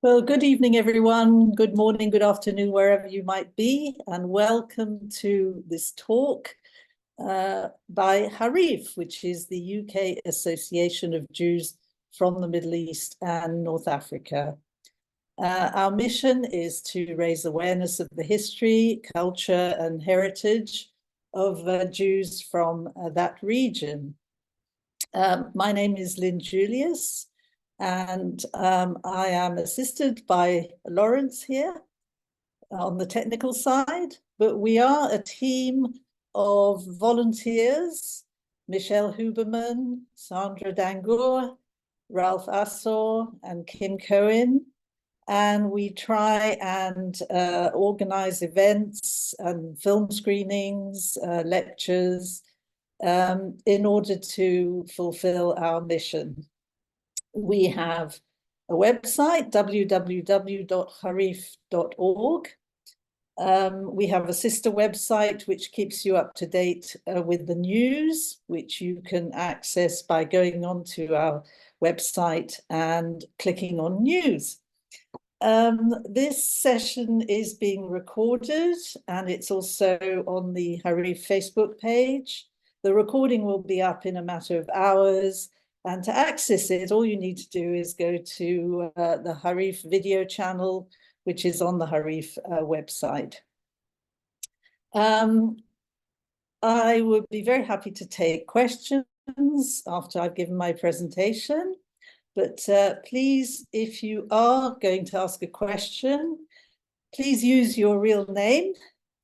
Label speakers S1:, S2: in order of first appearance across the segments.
S1: Well, good evening, everyone. Good morning, good afternoon, wherever you might be, and welcome to this talk by Harif, which is the UK Association of Jews from the Middle East and North Africa. Our mission is to raise awareness of the history, culture, and heritage of Jews from that region. My name is Lyn Julius, and I am assisted by Lawrence here on the technical side, but we are a team of volunteers: Michelle Huberman, Sandra Dangour, Ralph Assor, and Kim Cohen. And we try and organize events and film screenings, lectures, in order to fulfill our mission. We have a website, www.harif.org. We have a sister website which keeps you up to date with the news, which you can access by going onto our website and clicking on news. This session is being recorded, and it's also on the Harif Facebook page. The recording will be up in a matter of hours, and to access it, all you need to do is go to the Harif video channel, which is on the Harif website. I would be very happy to take questions after I've given my presentation, but please, if you are going to ask a question, please use your real name.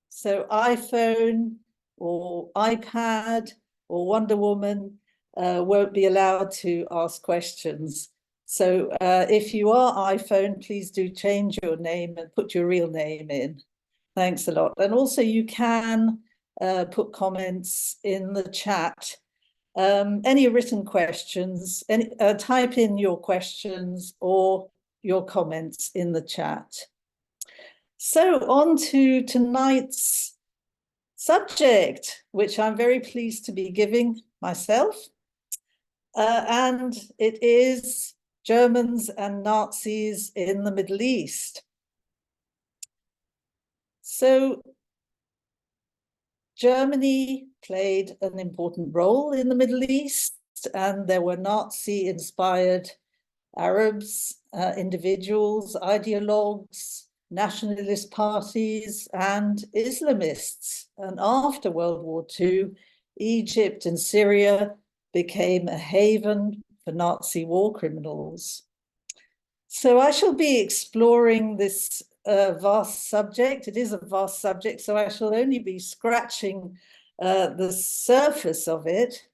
S1: So iPhone or iPad or Wonder Woman won't be allowed to ask questions. So if you are iPhone, please do change your name and put your real name in. Thanks a lot. And also you can put comments in the chat. Any written questions, type in your questions or your comments in the chat. So on to tonight's subject, which I'm very pleased to be giving myself. And it is Germans and Nazis in the Middle East. So Germany played an important role in the Middle East, and there were Nazi-inspired Arabs, individuals, ideologues, nationalist parties, and Islamists. And after World War II, Egypt and Syria became a haven for Nazi war criminals. So I shall be exploring this vast subject. It is a vast subject, so I shall only be scratching the surface of it.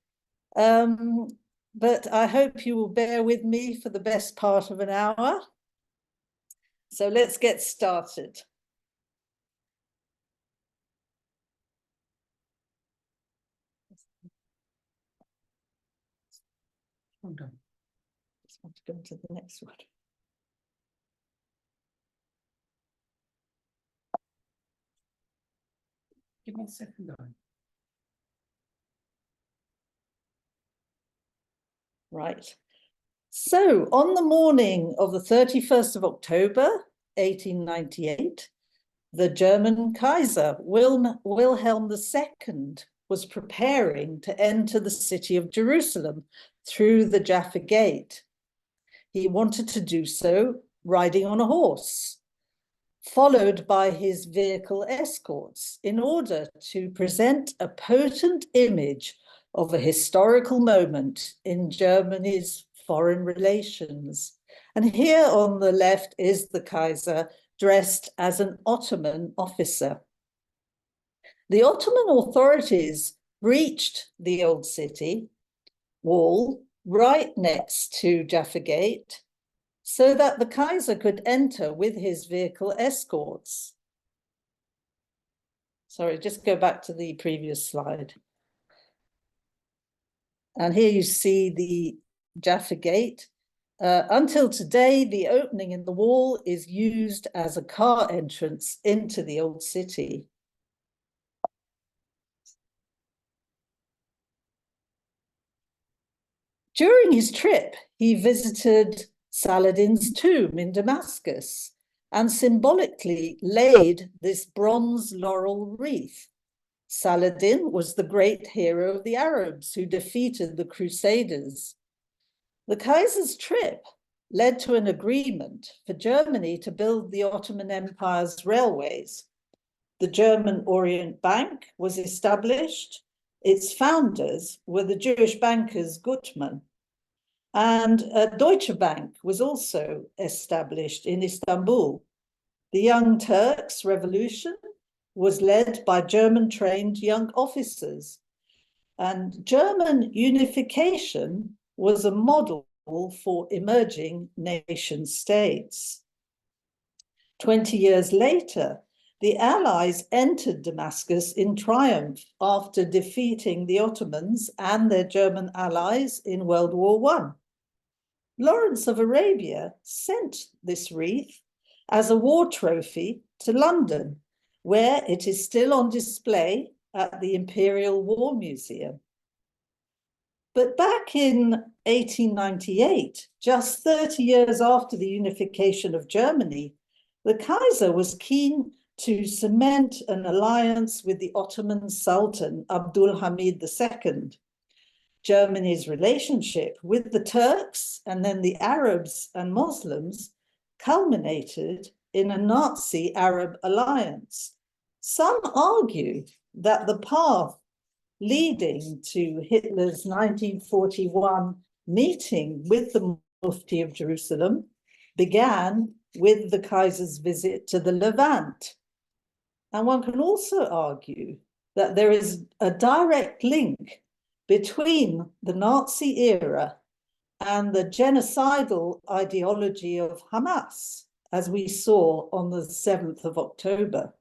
S1: But I hope you will bear with me for the best part of an hour. So let's get started. Hold on. Just want to go to the next one. Give me a second, darling. Right. So on the morning of the 31st of October, 1898, the German Kaiser, Wilhelm II, was preparing to enter the city of Jerusalem through the Jaffa Gate. He wanted to do so riding on a horse, followed by his vehicle escorts, in order to present a potent image of a historical moment in Germany's foreign relations. And here on the left is the Kaiser dressed as an Ottoman officer. The Ottoman authorities breached the old city wall right next to Jaffa Gate, so that the Kaiser could enter with his vehicle escorts. Sorry, just go back to the previous slide. And here you see the Jaffa Gate. Until today, the opening in the wall is used as a car entrance into the old city. During his trip, he visited Saladin's tomb in Damascus, and symbolically laid this bronze laurel wreath. Saladin was the great hero of the Arabs who defeated the Crusaders. The Kaiser's trip led to an agreement for Germany to build the Ottoman Empire's railways. The German Orient Bank was established. Its founders were the Jewish bankers Gutmann. And Deutsche Bank was also established in Istanbul. The Young Turks Revolution was led by German-trained young officers. And German unification was a model for emerging nation states. 20 years later, the Allies entered Damascus in triumph after defeating the Ottomans and their German allies in World War I. Lawrence of Arabia sent this wreath as a war trophy to London, where it is still on display at the Imperial War Museum. But back in 1898, just 30 years after the unification of Germany, the Kaiser was keen to cement an alliance with the Ottoman Sultan Abdul Hamid II. Germany's relationship with the Turks and then the Arabs and Muslims culminated in a Nazi-Arab alliance. Some argue that the path leading to Hitler's 1941 meeting with the Mufti of Jerusalem began with the Kaiser's visit to the Levant. And one can also argue that there is a direct link between the Nazi era and the genocidal ideology of Hamas, as we saw on the 7th of October.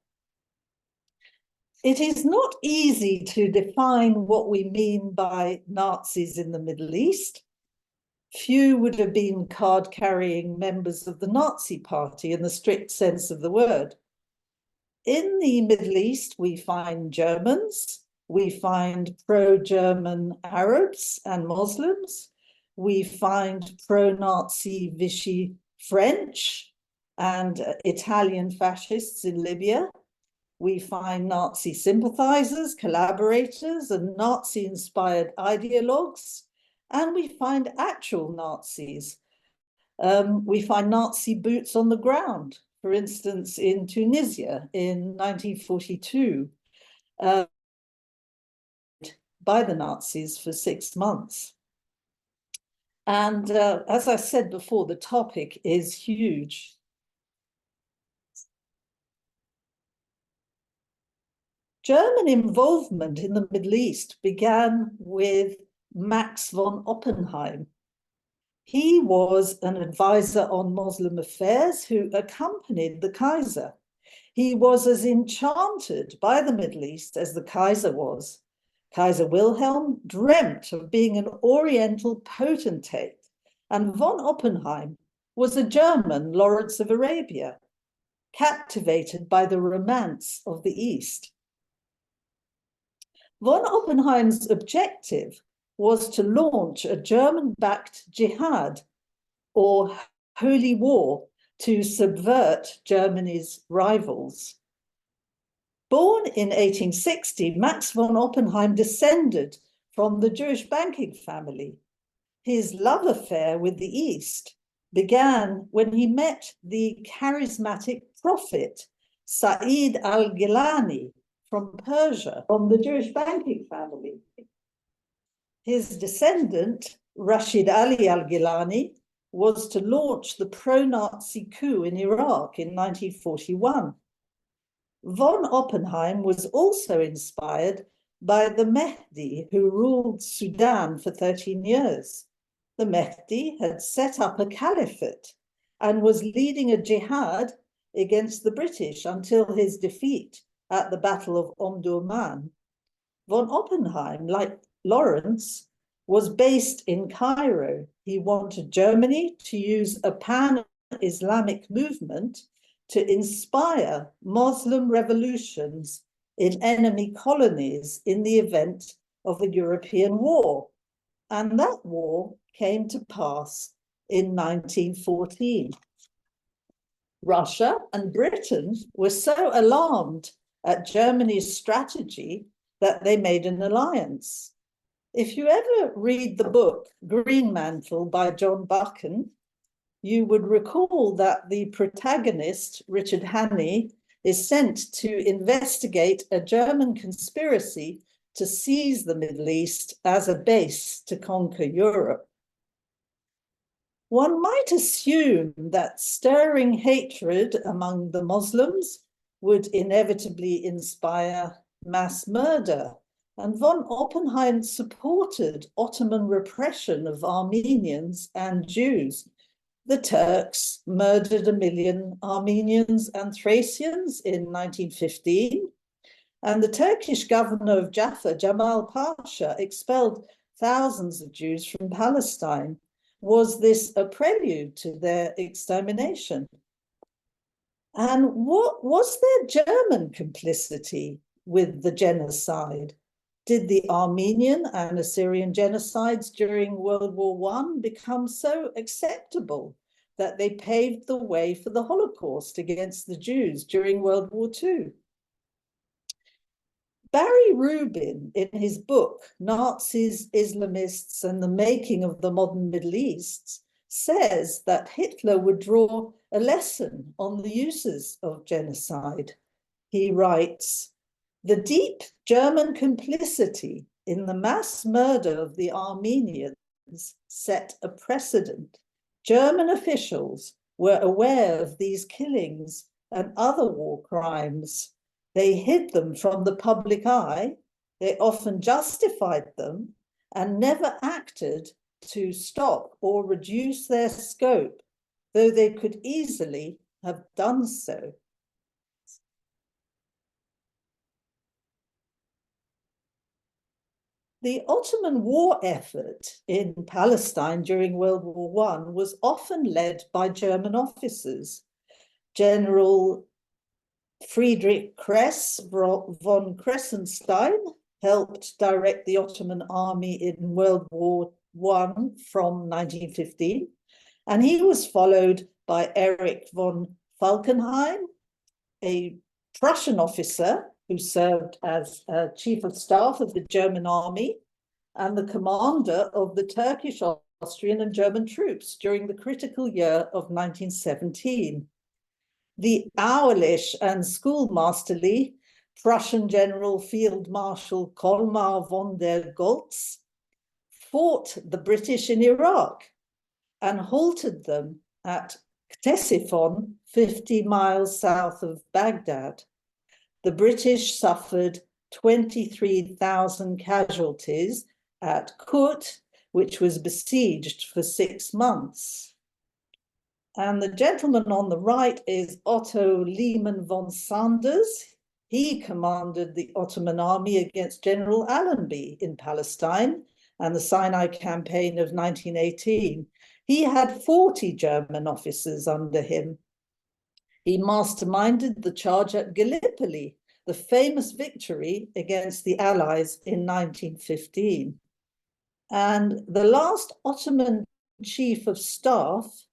S1: It is not easy to define what we mean by Nazis in the Middle East. Few would have been card-carrying members of the Nazi Party in the strict sense of the word. In the Middle East, we find Germans, we find pro-German Arabs and Muslims, we find pro-Nazi Vichy French and Italian fascists in Libya. We find Nazi sympathizers, collaborators, and Nazi-inspired ideologues, and we find actual Nazis. We find Nazi boots on the ground, for instance, in Tunisia in 1942, by the Nazis for 6 months. And as I said before, the topic is huge. German involvement in the Middle East began with Max von Oppenheim. He was an advisor on Muslim affairs who accompanied the Kaiser. He was as enchanted by the Middle East as the Kaiser was. Kaiser Wilhelm dreamt of being an Oriental potentate, and von Oppenheim was a German Lawrence of Arabia, captivated by the romance of the East. Von Oppenheim's objective was to launch a German-backed jihad, or holy war, to subvert Germany's rivals. Born in 1860, Max von Oppenheim descended from the Jewish banking family. His love affair with the East began when he met the charismatic prophet Said al-Gilani from Persia, from the Jewish banking family. His descendant, Rashid Ali al-Gilani, was to launch the pro-Nazi coup in Iraq in 1941. Von Oppenheim was also inspired by the Mehdi, who ruled Sudan for 13 years. The Mehdi had set up a caliphate and was leading a jihad against the British until his defeat at the Battle of Omdurman. Von Oppenheim, like Lawrence, was based in Cairo. He wanted Germany to use a pan-Islamic movement to inspire Muslim revolutions in enemy colonies in the event of a European war. And that war came to pass in 1914. Russia and Britain were so alarmed at Germany's strategy that they made an alliance. If you ever read the book Greenmantle by John Buchan, you would recall that the protagonist, Richard Hannay, is sent to investigate a German conspiracy to seize the Middle East as a base to conquer Europe. One might assume that stirring hatred among the Muslims would inevitably inspire mass murder, and von Oppenheim supported Ottoman repression of Armenians and Jews. The Turks murdered 1 million Armenians and Thracians in 1915, and the Turkish governor of Jaffa, Jamal Pasha, expelled thousands of Jews from Palestine. Was this a prelude to their extermination? And what was there German complicity with the genocide? Did the Armenian and Assyrian genocides during World War I become so acceptable that they paved the way for the Holocaust against the Jews during World War II? Barry Rubin, in his book, Nazis, Islamists, and the Making of the Modern Middle East, says that Hitler would draw a lesson on the uses of genocide. He writes, "The deep German complicity in the mass murder of the Armenians set a precedent. German officials were aware of these killings and other war crimes. They hid them from the public eye, they often justified them, and never acted to stop or reduce their scope, though they could easily have done so." The Ottoman war effort in Palestine during World War I was often led by German officers. General Friedrich Kress von Kressenstein helped direct the Ottoman army in World War I from 1915, and he was followed by Erich von Falkenhayn, a Prussian officer who served as chief of staff of the German army and the commander of the Turkish, Austrian, and German troops during the critical year of 1917. The owlish and schoolmasterly Prussian General Field Marshal Colmar von der Goltz fought the British in Iraq and halted them at Ctesiphon, 50 miles south of Baghdad. The British suffered 23,000 casualties at Kut, which was besieged for 6 months. And the gentleman on the right is Otto Lehmann von Sanders. He commanded the Ottoman army against General Allenby in Palestine and the Sinai campaign of 1918. He had 40 German officers under him. He masterminded the charge at Gallipoli, the famous victory against the Allies in 1915. And the last Ottoman chief of staff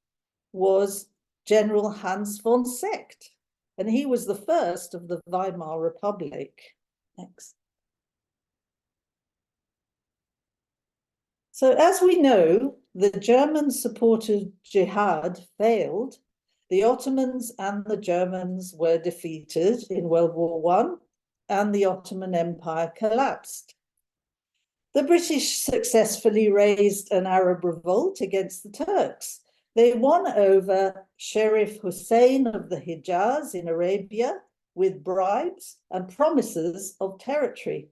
S1: was General Hans von Seeckt, and he was the first of the Weimar Republic. Next. So as we know, the German-supported jihad failed. The Ottomans and the Germans were defeated in World War I, and the Ottoman Empire collapsed. The British successfully raised an Arab revolt against the Turks. They won over Sharif Hussein of the Hijaz in Arabia with bribes and promises of territory.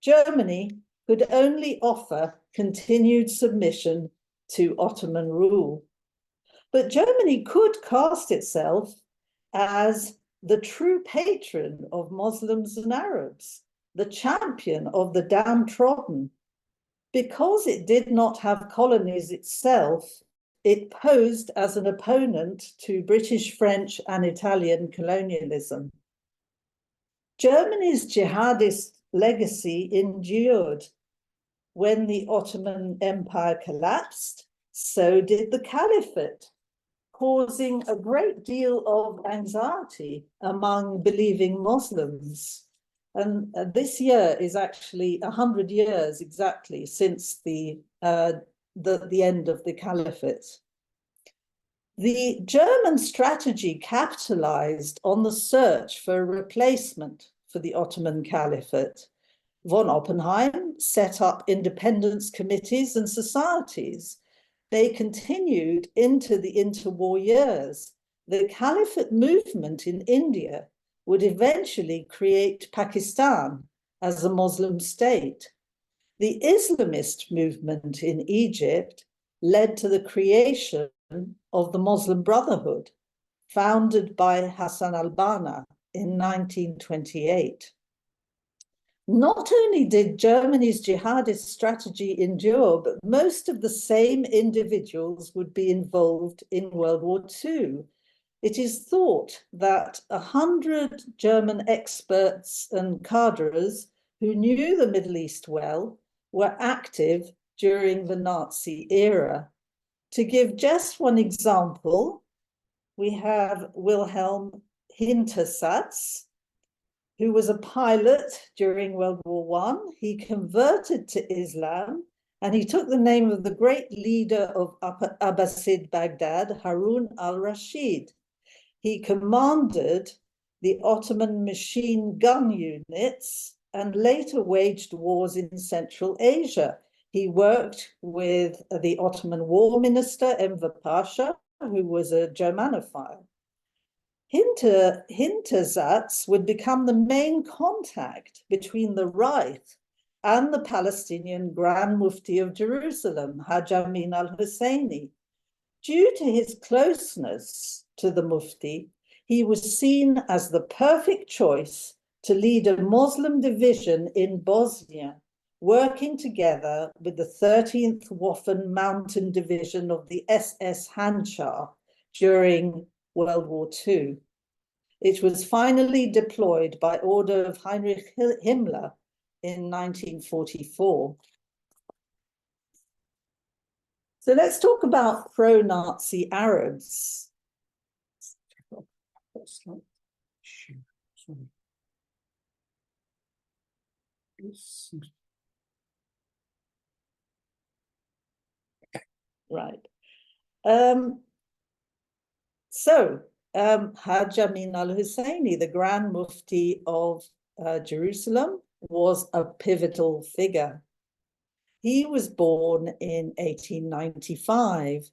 S1: Germany could only offer continued submission to Ottoman rule. But Germany could cast itself as the true patron of Muslims and Arabs, the champion of the downtrodden. Because it did not have colonies itself, it posed as an opponent to British, French, and Italian colonialism. Germany's jihadist legacy endured. When the Ottoman Empire collapsed, So did the caliphate, causing a great deal of anxiety among believing Muslims. And this year is actually 100 years exactly since the end of the caliphate. The German strategy capitalized on the search for a replacement for the Ottoman Caliphate. Von Oppenheim set up independence committees and societies. They continued into the interwar years. The Caliphate movement in India would eventually create Pakistan as a Muslim state. The Islamist movement in Egypt led to the creation of the Muslim Brotherhood, founded by Hassan al-Banna in 1928. Not only did Germany's jihadist strategy endure, but most of the same individuals would be involved in World War II. It is thought that 100 German experts and cadres who knew the Middle East well were active during the Nazi era. To give just one example, we have Wilhelm Hintersatz, who was a pilot during World War I. He converted to Islam and he took the name of the great leader of Abbasid Baghdad, Harun al-Rashid. He commanded the Ottoman machine gun units and later waged wars in Central Asia. He worked with the Ottoman War Minister, Enver Pasha, who was a Germanophile. Hintersatz would become the main contact between the Reich and the Palestinian Grand Mufti of Jerusalem, Haj Amin al-Husseini. Due to his closeness to the Mufti, he was seen as the perfect choice to lead a Muslim division in Bosnia, working together with the 13th Waffen Mountain Division of the SS Handschar during World War II. It was finally deployed by order of Heinrich Himmler in 1944. So let's talk about pro-Nazi Arabs. Right. Haj Amin al-Husseini, the Grand Mufti of Jerusalem, was a pivotal figure. He was born in 1895.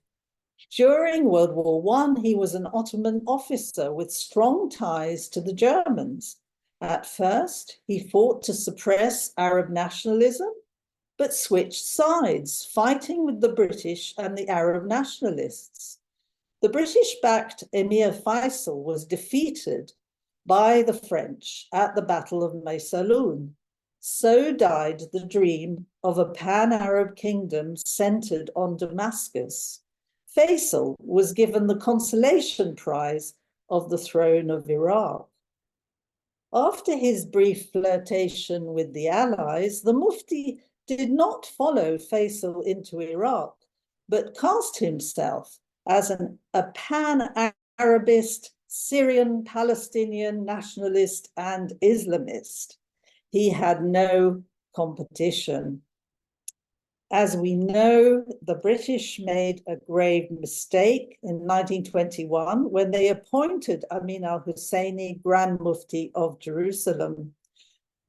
S1: During World War I, he was an Ottoman officer with strong ties to the Germans. At first, he fought to suppress Arab nationalism, but switched sides, fighting with the British and the Arab nationalists. The British-backed Emir Faisal was defeated by the French at the Battle of Maysalun. So died the dream of a pan-Arab kingdom centered on Damascus. Faisal was given the consolation prize of the throne of Iraq. After his brief flirtation with the Allies, the Mufti did not follow Faisal into Iraq, but cast himself as a pan-Arabist, Syrian, Palestinian nationalist and Islamist. He had no competition. As we know, the British made a grave mistake in 1921 when they appointed Amin al-Husseini Grand Mufti of Jerusalem.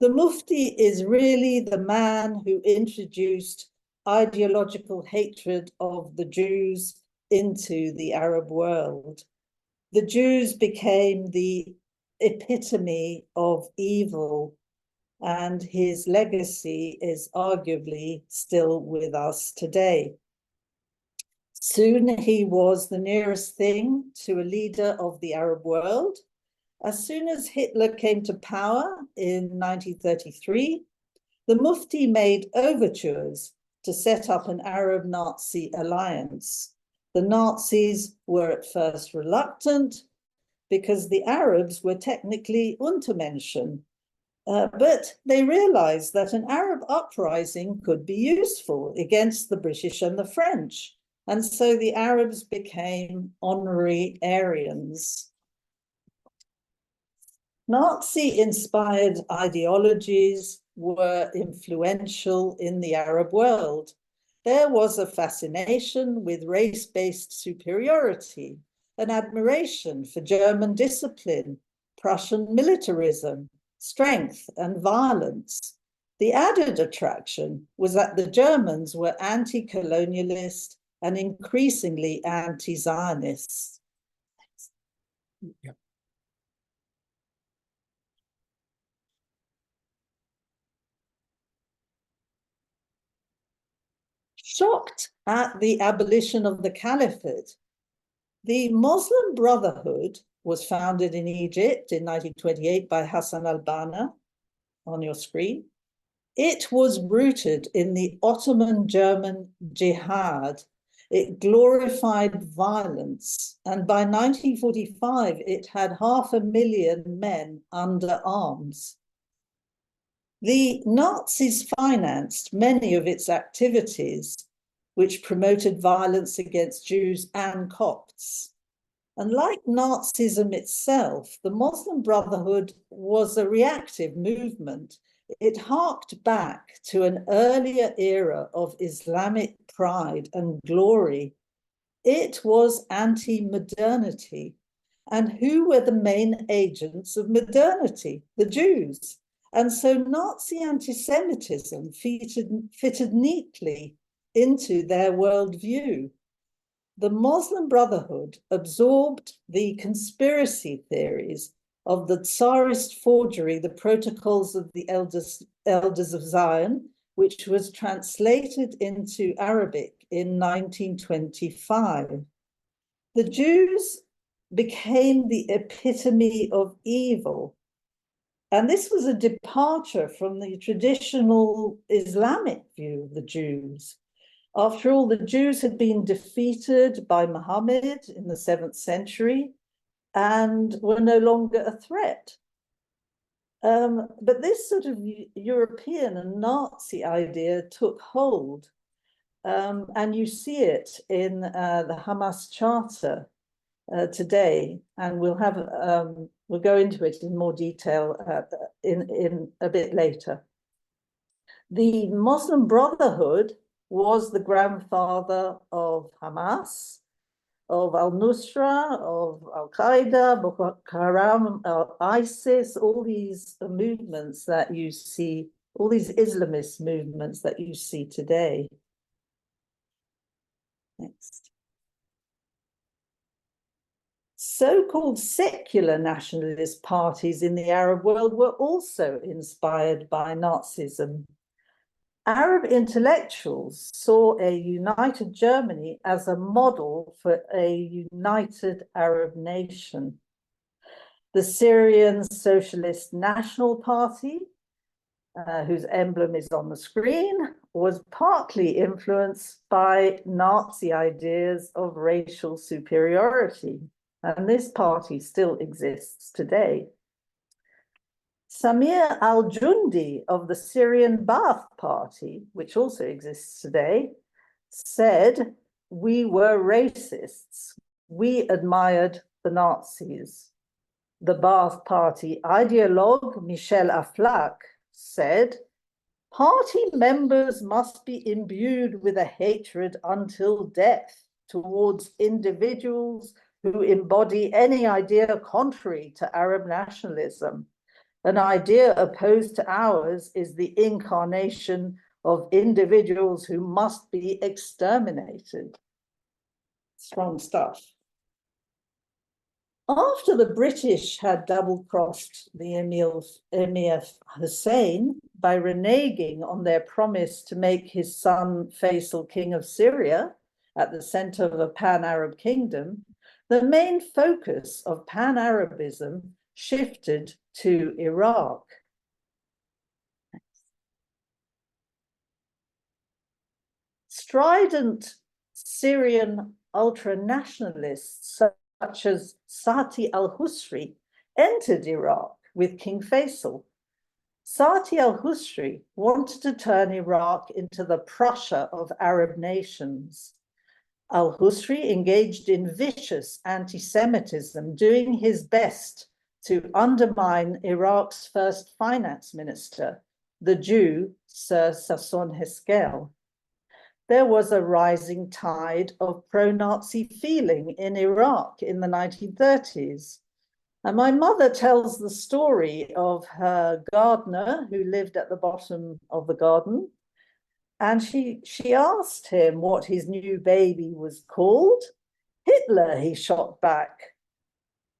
S1: The Mufti is really the man who introduced ideological hatred of the Jews into the Arab world. The Jews became the epitome of evil, and his legacy is arguably still with us today. Soon he was the nearest thing to a leader of the Arab world. As soon as Hitler came to power in 1933, the Mufti made overtures to set up an Arab-Nazi alliance. The Nazis were at first reluctant because the Arabs were technically Untermenschen, but they realized that an Arab uprising could be useful against the British and the French, And so the Arabs became honorary Aryans. Nazi-inspired ideologies were influential in the Arab world. There was a fascination with race-based superiority, an admiration for German discipline, Prussian militarism, strength and violence. The added attraction was that the Germans were anti-colonialist and increasingly anti-Zionist.
S2: Yep.
S1: Shocked at the abolition of the caliphate, the Muslim Brotherhood was founded in Egypt in 1928 by Hassan al-Banna, on your screen. It was rooted in the Ottoman German jihad. It glorified violence, and by 1945, it had 500,000 men under arms. The Nazis financed many of its activities, which promoted violence against Jews and Copts. And like Nazism itself, the Muslim Brotherhood was a reactive movement. It harked back to an earlier era of Islamic pride and glory. It was anti-modernity. And who were the main agents of modernity? The Jews. And so Nazi anti-Semitism fitted neatly into their worldview. The Muslim Brotherhood absorbed the conspiracy theories of the Tsarist forgery, the Protocols of the Elders of Zion, which was translated into Arabic in 1925. The Jews became the epitome of evil. And this was a departure from the traditional Islamic view of the Jews. After all, the Jews had been defeated by Muhammad in the 7th century and were no longer a threat. But this sort of European and Nazi idea took hold. And you see it in the Hamas Charter today, and we'll go into it in more detail in a bit later. The Muslim Brotherhood was the grandfather of Hamas, of al-Nusra, of al-Qaeda, Boko Haram, ISIS, all these movements that you see, all these Islamist movements that you see today. Next. So-called secular nationalist parties in the Arab world were also inspired by Nazism. Arab intellectuals saw a united Germany as a model for a united Arab nation. The Syrian Socialist National Party, whose emblem is on the screen, was partly influenced by Nazi ideas of racial superiority. And this party still exists today. Samir al-Jundi of the Syrian Ba'ath Party, which also exists today, said, "We were racists. We admired the Nazis." The Ba'ath Party ideologue Michel Aflaq said, "Party members must be imbued with a hatred until death towards individuals who embody any idea contrary to Arab nationalism. An idea opposed to ours is the incarnation of individuals who must be exterminated." Strong stuff. After the British had double-crossed the Emir Hussein by reneging on their promise to make his son Faisal king of Syria at the center of a pan-Arab kingdom, the main focus of pan-Arabism shifted to Iraq. Strident Syrian ultra-nationalists such as Sati al-Husri entered Iraq with King Faisal. Sati al-Husri wanted to turn Iraq into the Prussia of Arab nations. Al-Husseini engaged in vicious anti-Semitism, doing his best to undermine Iraq's first finance minister, the Jew Sir Sassoon Heskel. There was a rising tide of pro-Nazi feeling in Iraq in the 1930s. And my mother tells the story of her gardener who lived at the bottom of the garden. And she asked him what his new baby was called. Hitler, he shot back.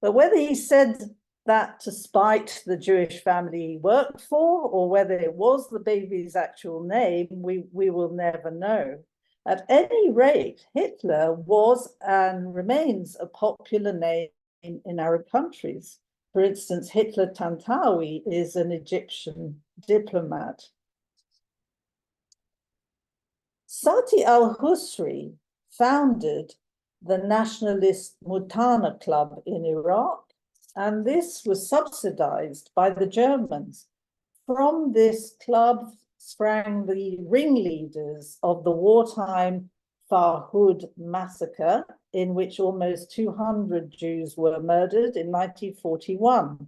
S1: But whether he said that to spite the Jewish family he worked for, or whether it was the baby's actual name, we will never know. At any rate, Hitler was and remains a popular name in Arab countries. For instance, Hitler Tantawi is an Egyptian diplomat. Sati al-Husseini founded the nationalist Mutana Club in Iraq, and this was subsidized by the Germans. From this club sprang the ringleaders of the wartime Farhud massacre, in which almost 200 Jews were murdered in 1941.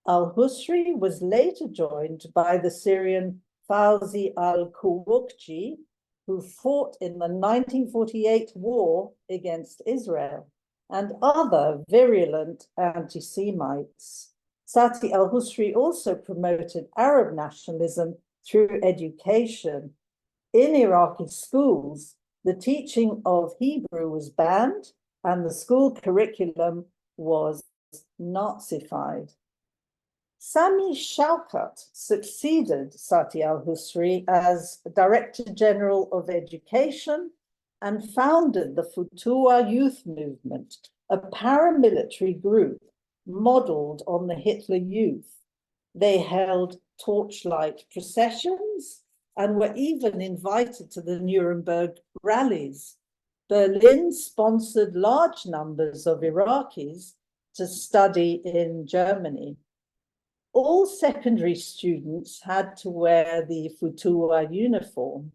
S1: Al-Husseini was later joined by the Syrian Fawzi al-Kuwukji, who fought in the 1948 war against Israel, and other virulent anti-Semites. Sati al-Husseini also promoted Arab nationalism through education. In Iraqi schools, the teaching of Hebrew was banned and the school curriculum was Nazified. Sami Shaukat succeeded Sati al-Husseini as Director General of Education and founded the Futuwa Youth Movement, a paramilitary group modeled on the Hitler Youth. They held torchlight processions and were even invited to the Nuremberg rallies. Berlin sponsored large numbers of Iraqis to study in Germany. All secondary students had to wear the Futuwa uniform.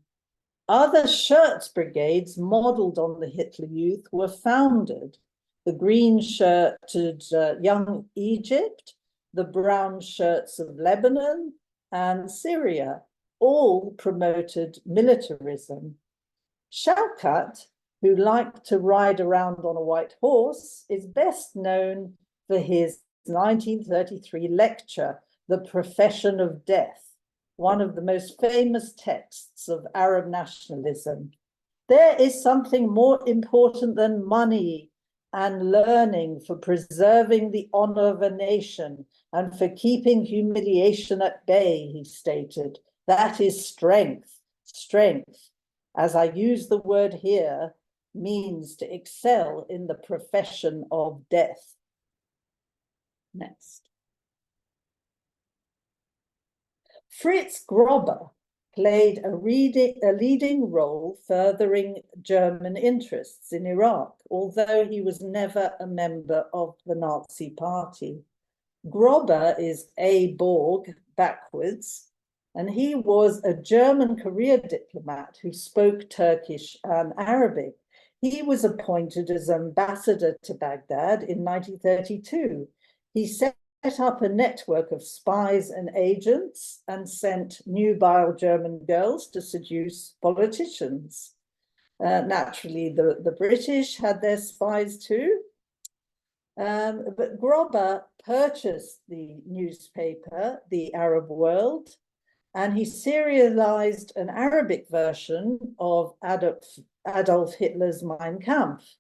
S1: Other shirts brigades modeled on the Hitler Youth were founded. The green shirted Young Egypt, the brown shirts of Lebanon and Syria, all promoted militarism. Shaukat, who liked to ride around on a white horse, is best known for his 1933 lecture, The Profession of Death, one of the most famous texts of Arab nationalism. There is something more important than money and learning for preserving the honor of a nation and for keeping humiliation at bay, he stated. That is strength. Strength, as I use the word here, means to excel in the profession of death. Next. Fritz Grobber played a leading role furthering German interests in Iraq, although he was never a member of the Nazi Party. Grobber is A. Borg backwards, and he was a German career diplomat who spoke Turkish and Arabic. He was appointed as ambassador to Baghdad in 1932. He set up a network of spies and agents and sent nubile German girls to seduce politicians. Naturally, the British had their spies too. But Grobber purchased the newspaper, The Arab World, and he serialized an Arabic version of Adolf Hitler's Mein Kampf.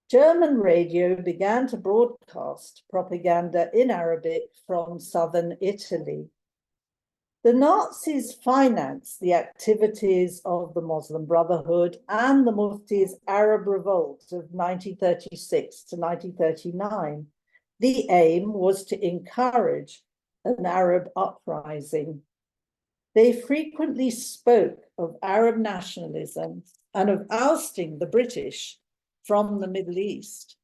S1: German radio began to broadcast propaganda in Arabic from southern Italy. The Nazis financed the activities of the Muslim Brotherhood and the Mufti's Arab Revolt of 1936 to 1939. The aim was to encourage an Arab uprising. They frequently spoke of Arab nationalism and of ousting the British from the Middle East.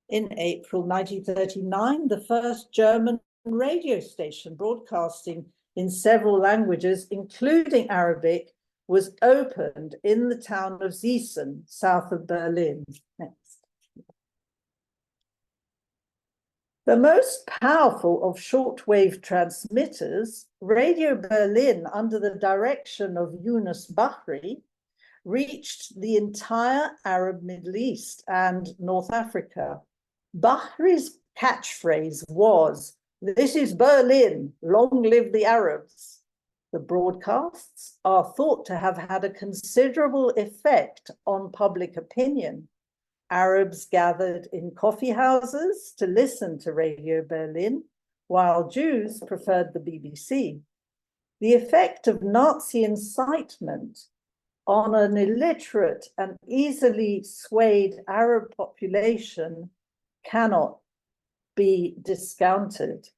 S1: In April 1939, the first German radio station broadcasting in several languages, including Arabic, was opened in the town of Gießen, south of Berlin. Next. The most powerful of shortwave transmitters, Radio Berlin, under the direction of Yunus Bahri, reached the entire Arab Middle East and North Africa. Bahri's catchphrase was, "This is Berlin, long live the Arabs." The broadcasts are thought to have had a considerable effect on public opinion. Arabs gathered in coffee houses to listen to Radio Berlin, while Jews preferred the BBC. The effect of Nazi incitement on an illiterate and easily swayed Arab population cannot be discounted.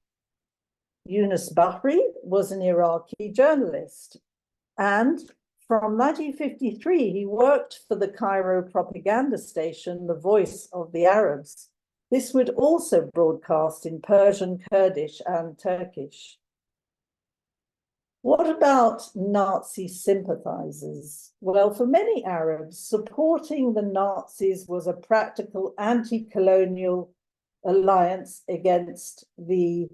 S1: Yunus Bahri was an Iraqi journalist, and from 1953, he worked for the Cairo propaganda station, The Voice of the Arabs. This would also broadcast in Persian, Kurdish, and Turkish. What about Nazi sympathizers? Well, for many Arabs, supporting the Nazis was a practical anti-colonial alliance against the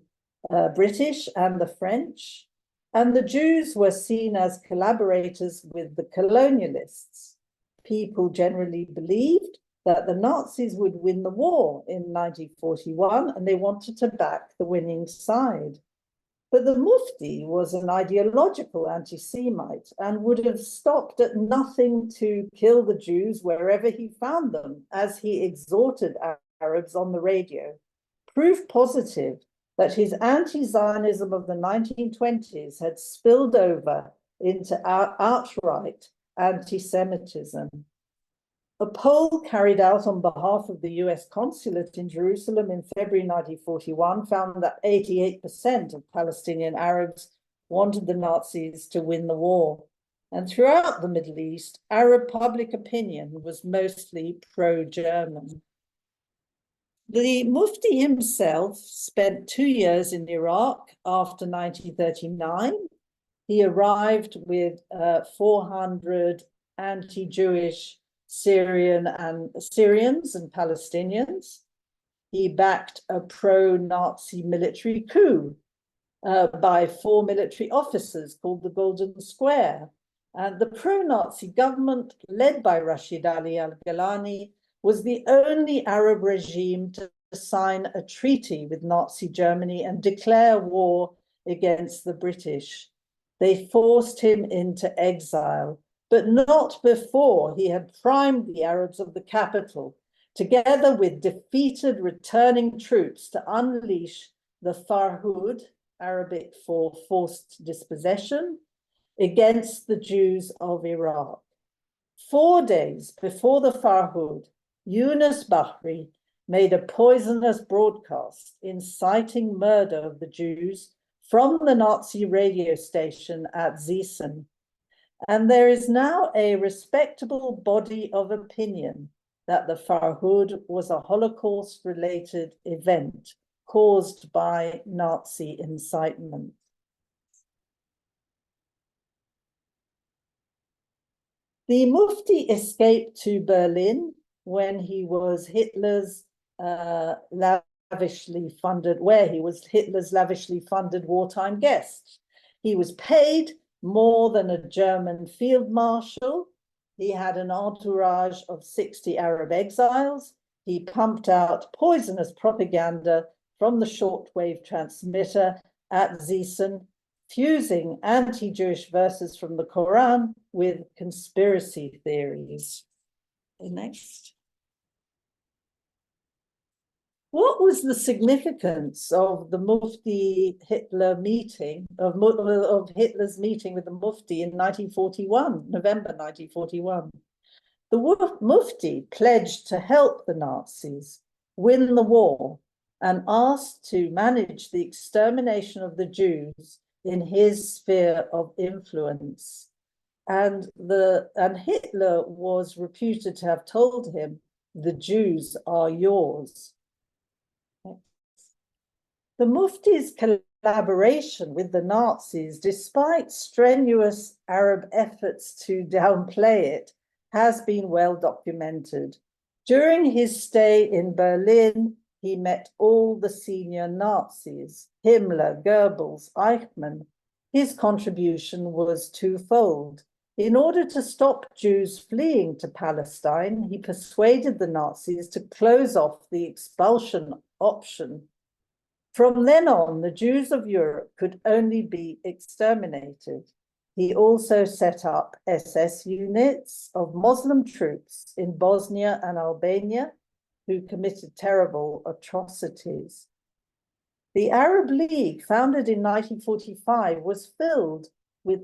S1: British and the French, and the Jews were seen as collaborators with the colonialists. People generally believed that the Nazis would win the war in 1941, and they wanted to back the winning side. But the Mufti was an ideological anti-Semite and would have stopped at nothing to kill the Jews wherever he found them, as he exhorted Arabs on the radio. Proof positive that his anti-Zionism of the 1920s had spilled over into outright anti-Semitism. A poll carried out on behalf of the US consulate in Jerusalem in February 1941 found that 88% of Palestinian Arabs wanted the Nazis to win the war. And throughout the Middle East, Arab public opinion was mostly pro-German. The Mufti himself spent 2 years in Iraq after 1939. He arrived with 400 anti-Jewish Syrians and Palestinians. He backed a pro-Nazi military coup by 4 military officers called the Golden Square. And the pro-Nazi government, led by Rashid Ali al-Gilani, was the only Arab regime to sign a treaty with Nazi Germany and declare war against the British. They forced him into exile, but not before he had primed the Arabs of the capital, together with defeated returning troops, to unleash the Farhud, Arabic for forced dispossession, against the Jews of Iraq. 4 days before the Farhud, Yunus Bahri made a poisonous broadcast inciting murder of the Jews from the Nazi radio station at Gießen. And there is now a respectable body of opinion that the Farhud was a Holocaust-related event caused by Nazi incitement. The Mufti escaped to Berlin when he was Hitler's lavishly funded wartime guest. He was paid more than a German field marshal. He had an entourage of 60 Arab exiles. He pumped out poisonous propaganda from the shortwave transmitter at Gießen, fusing anti-Jewish verses from the Quran with conspiracy theories. Next. What was the significance of the Mufti-Hitler meeting, of Hitler's meeting with the Mufti in 1941, November 1941? The Mufti pledged to help the Nazis win the war and asked to manage the extermination of the Jews in his sphere of influence. And Hitler was reputed to have told him, "The Jews are yours." The Mufti's collaboration with the Nazis, despite strenuous Arab efforts to downplay it, has been well documented. During his stay in Berlin, he met all the senior Nazis, Himmler, Goebbels, Eichmann. His contribution was twofold. In order to stop Jews fleeing to Palestine, he persuaded the Nazis to close off the expulsion option. From then on, the Jews of Europe could only be exterminated. He also set up SS units of Muslim troops in Bosnia and Albania who committed terrible atrocities. The Arab League, founded in 1945, was filled with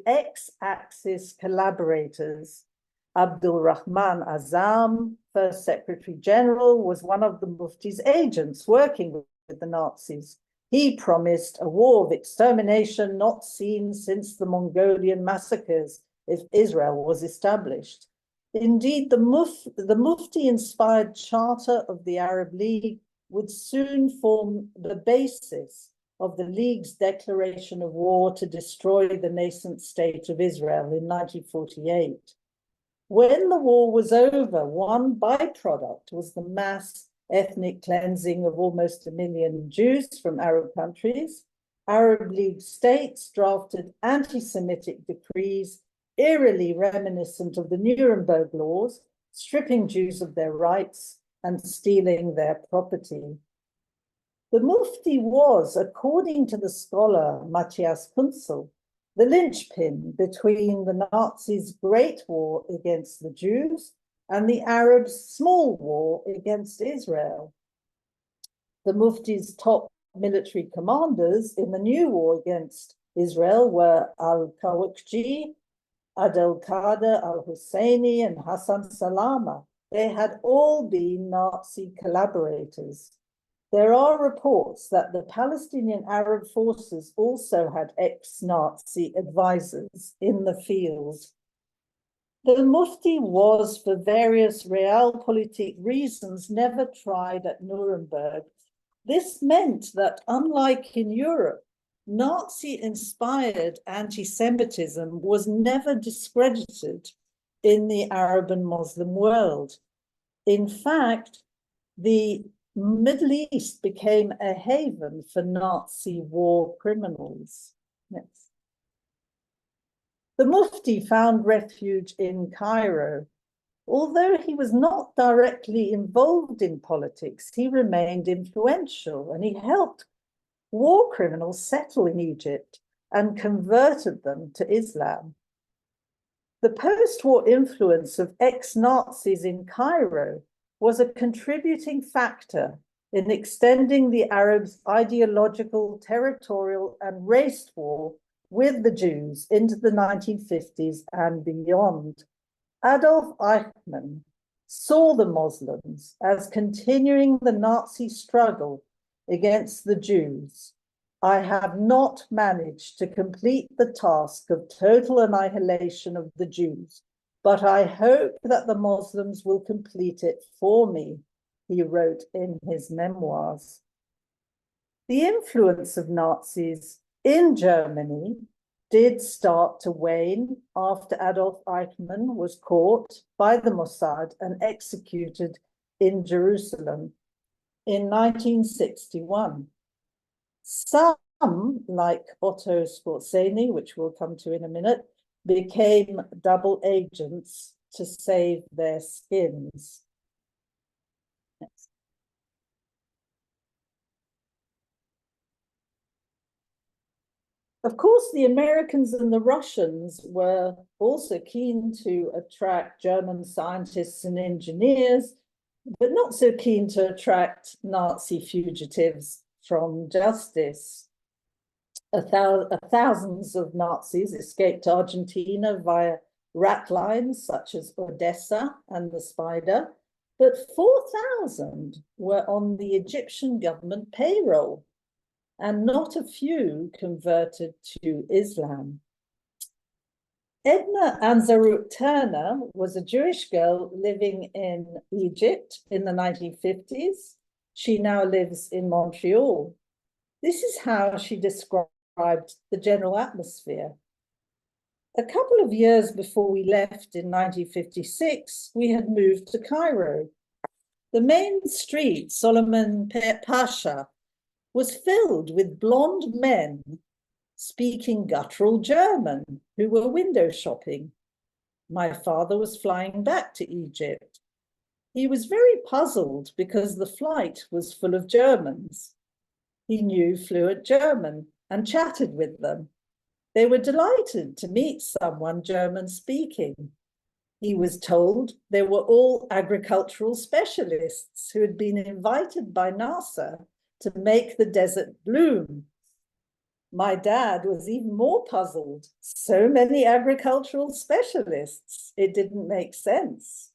S1: ex-Axis collaborators. Abdul Rahman Azam, first Secretary General, was one of the Mufti's agents working with the Nazis. He promised a war of extermination not seen since the Mongolian massacres if Israel was established. Indeed, the Mufti-inspired charter of the Arab League would soon form the basis of the League's declaration of war to destroy the nascent state of Israel in 1948. When the war was over, one byproduct was the mass ethnic cleansing of almost 1 million Jews from Arab countries. Arab League states drafted anti-Semitic decrees eerily reminiscent of the Nuremberg laws, stripping Jews of their rights and stealing their property. The Mufti was, according to the scholar Matthias Kunzel, the linchpin between the Nazis' Great War against the Jews and the Arabs' small war against Israel. The Mufti's top military commanders in the new war against Israel were al-Kawakji, Adel Kader, al-Husseini, and Hassan Salama. They had all been Nazi collaborators. There are reports that the Palestinian Arab forces also had ex-Nazi advisors in the field. The Mufti was, for various realpolitik reasons, never tried at Nuremberg. This meant that, unlike in Europe, Nazi-inspired anti-Semitism was never discredited in the Arab and Muslim world. In fact, the Middle East became a haven for Nazi war criminals. Next. The Mufti found refuge in Cairo. Although he was not directly involved in politics, he remained influential and he helped war criminals settle in Egypt and converted them to Islam. The post-war influence of ex-Nazis in Cairo was a contributing factor in extending the Arabs' ideological, territorial, and race war with the Jews into the 1950s and beyond. Adolf Eichmann saw the Muslims as continuing the Nazi struggle against the Jews. I have not managed to complete the task of total annihilation of the Jews, but I hope that the Muslims will complete it for me, he wrote in his memoirs. The influence of Nazis in Germany did start to wane after Adolf Eichmann was caught by the Mossad and executed in Jerusalem in 1961. Some, like Otto Skorzeny, which we'll come to in a minute, became double agents to save their skins. Next. Of course, the Americans and the Russians were also keen to attract German scientists and engineers, but not so keen to attract Nazi fugitives from justice. Thousands of Nazis escaped to Argentina via rat lines such as Odessa and the Spider, but 4,000 were on the Egyptian government payroll, and not a few converted to Islam. Edna Ansarut Turner was a Jewish girl living in Egypt in the 1950s. She now lives in Montreal. This is how she described the general atmosphere. A couple of years before we left in 1956, we had moved to Cairo. The main street, Solomon Pasha, was filled with blonde men speaking guttural German who were window shopping. My father was flying back to Egypt. He was very puzzled because the flight was full of Germans. He knew fluent German and chatted with them. They were delighted to meet someone German speaking. He was told they were all agricultural specialists who had been invited by NASA to make the desert bloom. My dad was even more puzzled. So many agricultural specialists, it didn't make sense.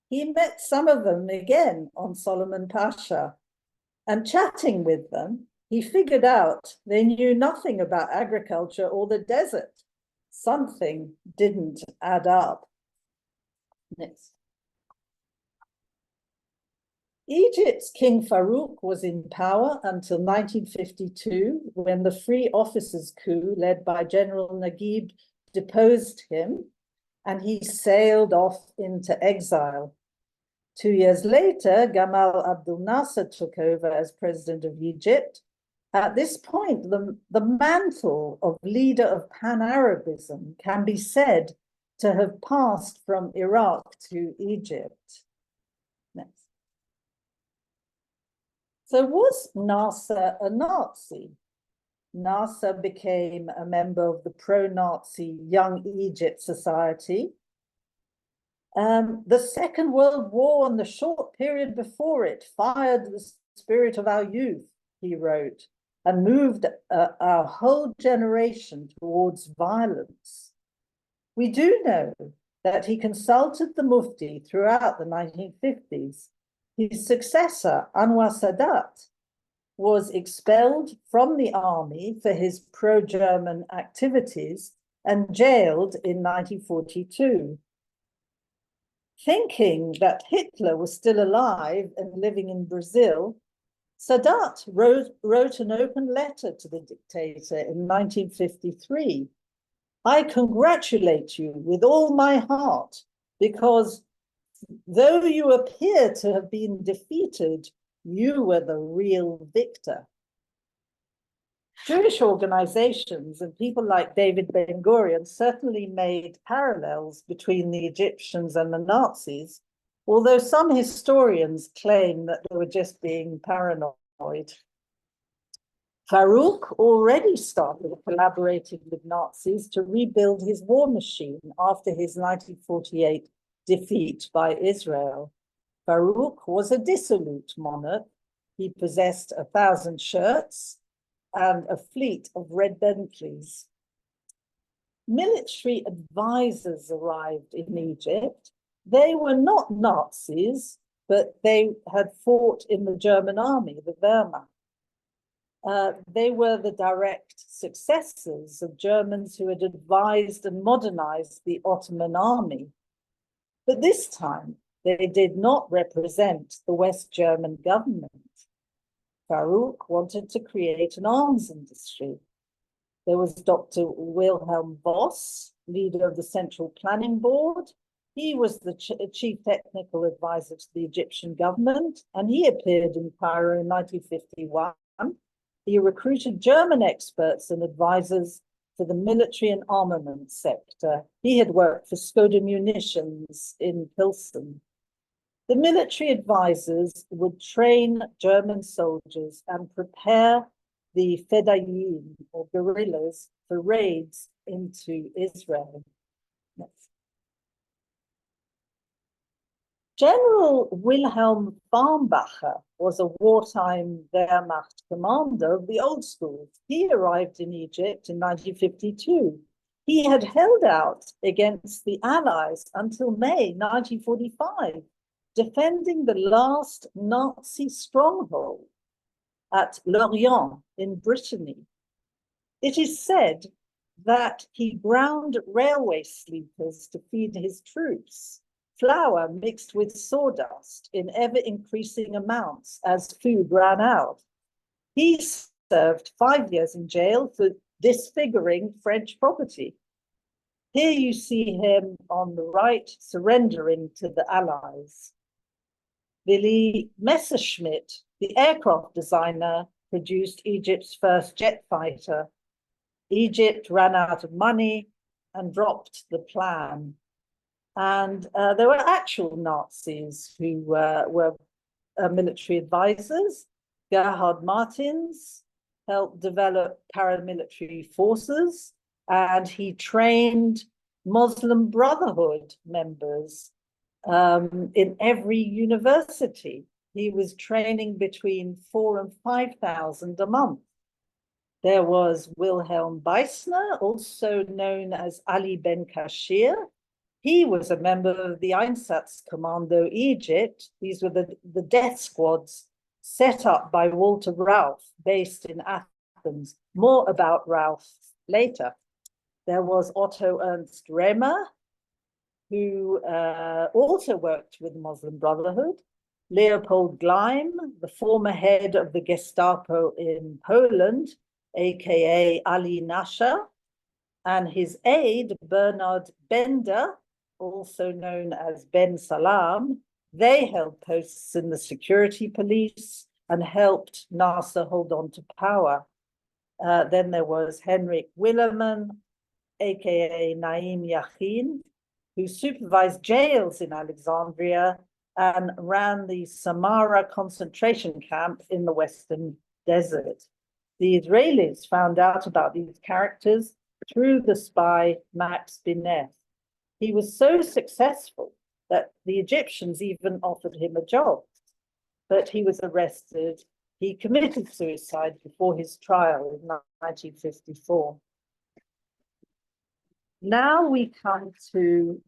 S1: He met some of them again on Solomon Pasha, and chatting with them, he figured out they knew nothing about agriculture or the desert. Something didn't add up. Next. Egypt's King Farouk was in power until 1952, when the Free Officers' coup led by General Naguib deposed him, and he sailed off into exile. 2 years later, Gamal Abdel Nasser took over as president of Egypt. At this point, the mantle of leader of Pan-Arabism can be said to have passed from Iraq to Egypt. Next. So was Nasser a Nazi? Nasser became a member of the pro-Nazi Young Egypt Society. The Second World War and the short period before it fired the spirit of our youth, he wrote, and moved our whole generation towards violence. We do know that he consulted the Mufti throughout the 1950s. His successor, Anwar Sadat, was expelled from the army for his pro-German activities and jailed in 1942. Thinking that Hitler was still alive and living in Brazil, Sadat wrote an open letter to the dictator in 1953. I congratulate you with all my heart, because though you appear to have been defeated, you were the real victor. Jewish organizations and people like David Ben-Gurion certainly made parallels between the Egyptians and the Nazis, although some historians claim that they were just being paranoid. Farouk already started collaborating with Nazis to rebuild his war machine after his 1948 defeat by Israel. Farouk was a dissolute monarch. He possessed 1,000 shirts and a fleet of red Bentleys. Military advisors arrived in Egypt. They were not Nazis, but they had fought in the German army, the Wehrmacht. They were the direct successors of Germans who had advised and modernized the Ottoman army. But this time, they did not represent the West German government. Farouk wanted to create an arms industry. There was Dr. Wilhelm Voss, leader of the Central Planning Board. He was the chief technical advisor to the Egyptian government, and he appeared in Cairo in 1951. He recruited German experts and advisors for the military and armament sector. He had worked for Skoda Munitions in Pilsen. The military advisors would train German soldiers and prepare the Fedayeen, or guerrillas, for raids into Israel. Next. General Wilhelm Farnbacher was a wartime Wehrmacht commander of the old school. He arrived in Egypt in 1952. He had held out against the Allies until May 1945, defending the last Nazi stronghold at Lorient in Brittany. It is said that he ground railway sleepers to feed his troops, flour mixed with sawdust in ever-increasing amounts as food ran out. He served 5 years in jail for disfiguring French property. Here you see him on the right surrendering to the Allies. Willy Messerschmitt, the aircraft designer, produced Egypt's first jet fighter. Egypt ran out of money and dropped the plan. And there were actual Nazis who were military advisors. Gerhard Martins helped develop paramilitary forces, and he trained Muslim Brotherhood members in every university. He was training between 4,000 and 5,000 a month. There was Wilhelm Beissner, also known as Ali Ben Kashir. He was a member of the Einsatzkommando Egypt. These were the death squads set up by Walter Rauff, based in Athens. More about Rauff later. There was Otto Ernst Remer, who also worked with the Muslim Brotherhood. Leopold Gleim, the former head of the Gestapo in Poland, aka Ali Nasser, and his aide, Bernard Bender, also known as Ben Salam. They held posts in the security police and helped Nasser hold on to power. Then there was Henrik Willerman, aka Naim Yachin, who supervised jails in Alexandria and ran the Samara concentration camp in the Western Desert. The Israelis found out about these characters through the spy Max Binet. He was so successful that the Egyptians even offered him a job, but he was arrested. He committed suicide before his trial in 1954. Now we come to,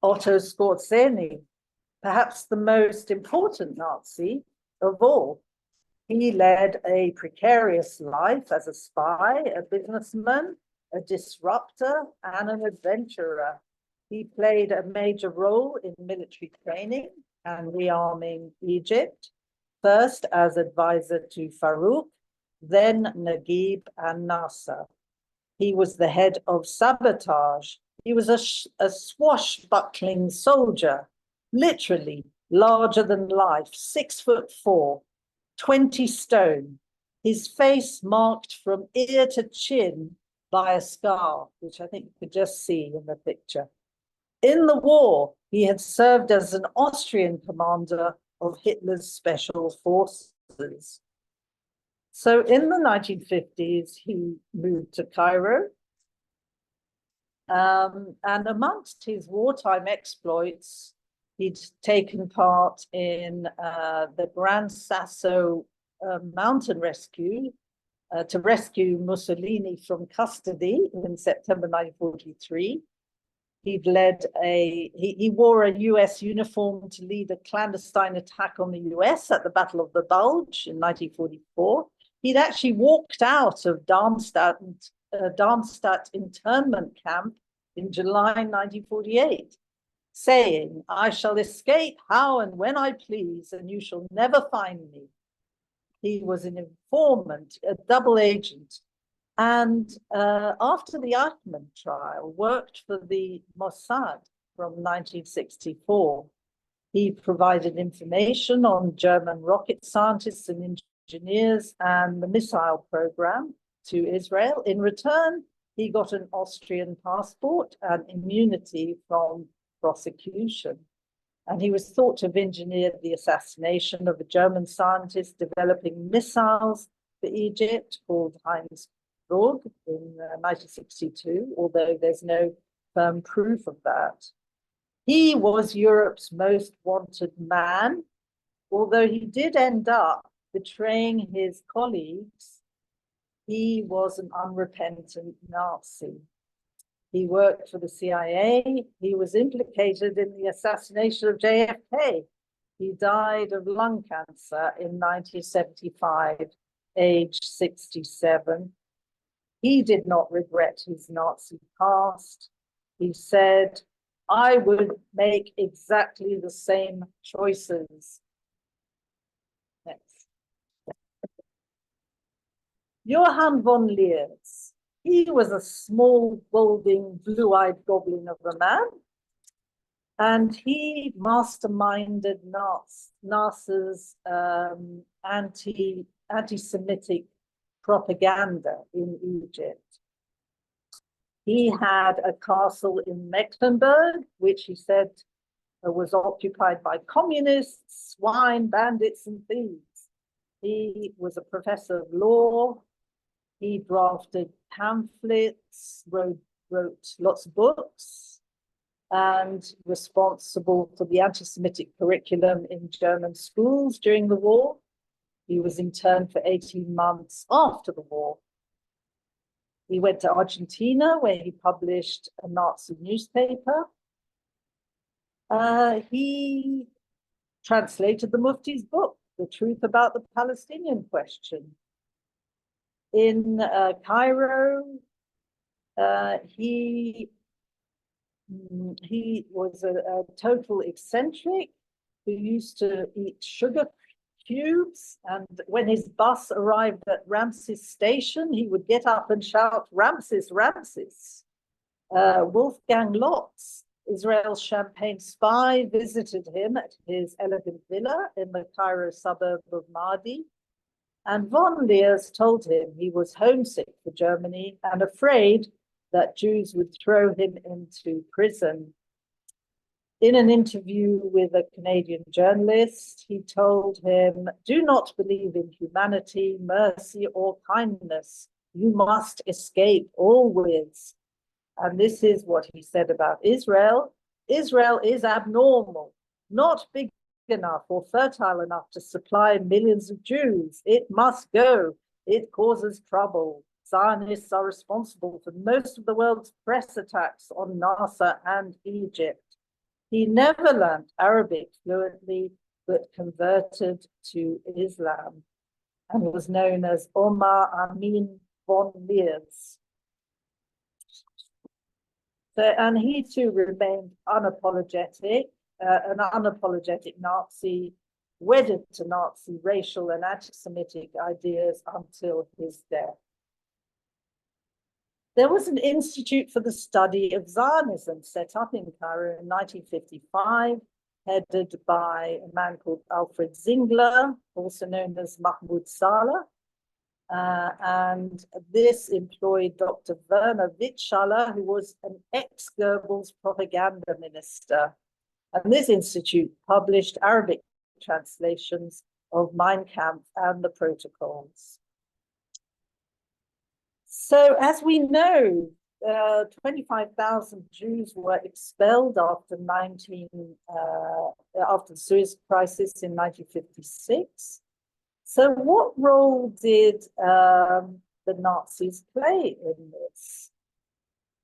S1: Otto Skorzeny, perhaps the most important Nazi of all. He led a precarious life as a spy, a businessman, a disruptor, and an adventurer. He played a major role in military training and rearming Egypt, first as advisor to Farouk, then Naguib and Nasser. He was the head of sabotage. He was a swashbuckling soldier, literally larger than life, 6'4", 20 stone, his face marked from ear to chin by a scar, which I think you could just see in the picture. In the war, he had served as an Austrian commander of Hitler's special forces. So in the 1950s, he moved to Cairo. And amongst his wartime exploits, he'd taken part in the Gran Sasso mountain rescue to rescue Mussolini from custody in September 1943. He wore a US uniform to lead a clandestine attack on the US at the Battle of the Bulge in 1944. He'd actually walked out of Darmstadt internment camp in July 1948, saying, "I shall escape how and when I please, and you shall never find me." He was an informant, a double agent, and after the Atman trial, worked for the Mossad from 1964. He provided information on German rocket scientists and engineers and the missile program to Israel. In return, he got an Austrian passport and immunity from prosecution. And he was thought to have engineered the assassination of a German scientist developing missiles for Egypt called Heinz Rug in 1962, although there's no firm proof of that. He was Europe's most wanted man, although he did end up betraying his colleagues. He was an unrepentant Nazi. He worked for the CIA. He was implicated in the assassination of JFK. He died of lung cancer in 1975, age 67. He did not regret his Nazi past. He said, "I would make exactly the same choices Johann von Leers. He was a small, balding, blue-eyed goblin of a man, and he masterminded NASA's anti-Semitic propaganda in Egypt. He had a castle in Mecklenburg, which he said was occupied by communists, swine, bandits, and thieves. He was a professor of law. He drafted pamphlets, wrote lots of books, and responsible for the anti-Semitic curriculum in German schools during the war. He was interned for 18 months after the war. He went to Argentina, where he published a Nazi newspaper. He translated the Mufti's book, The Truth About the Palestinian Question. In Cairo, he was a total eccentric who used to eat sugar cubes, and when his bus arrived at Ramses Station, he would get up and shout, "Ramses, Ramses." Wolfgang Lotz, Israel's Champagne spy, visited him at his elegant villa in the Cairo suburb of Maadi, and von Leers told him he was homesick for Germany and afraid that Jews would throw him into prison. In an interview with a Canadian journalist, he told him, "Do not believe in humanity, mercy, or kindness. You must escape always." And this is what he said about Israel. Israel is abnormal, not big enough or fertile enough to supply millions of Jews. It must go. It causes trouble. Zionists are responsible for most of the world's press attacks on NASA and Egypt. He never learned Arabic fluently, but converted to Islam and was known as Haj Amin von Leers. So, and he too remained unapologetic, an unapologetic Nazi, wedded to Nazi racial and anti-Semitic ideas until his death. There was an institute for the study of Zionism set up in Cairo in 1955, headed by a man called Alfred Zingler, also known as Mahmoud Saleh. And this employed Dr. Werner Wittschallah, who was an ex-Goebbels propaganda minister. And this institute published Arabic translations of Mein Kampf and the protocols. So as we know, 25,000 Jews were expelled after the Suez Crisis in 1956. So what role did the Nazis play in this?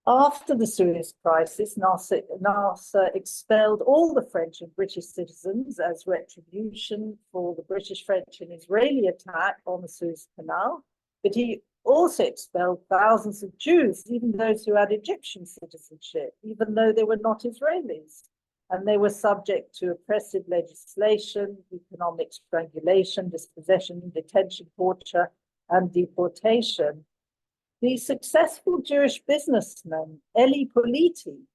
S1: After the Suez Crisis, NASA expelled all the French and British citizens as retribution for the British, French, and Israeli attack on the Suez Canal, but he also expelled thousands of Jews, even those who had Egyptian citizenship, even though they were not Israelis. And they were subject to oppressive legislation, economic strangulation, dispossession, detention, torture, and deportation. The successful Jewish businessman, Eli Politi,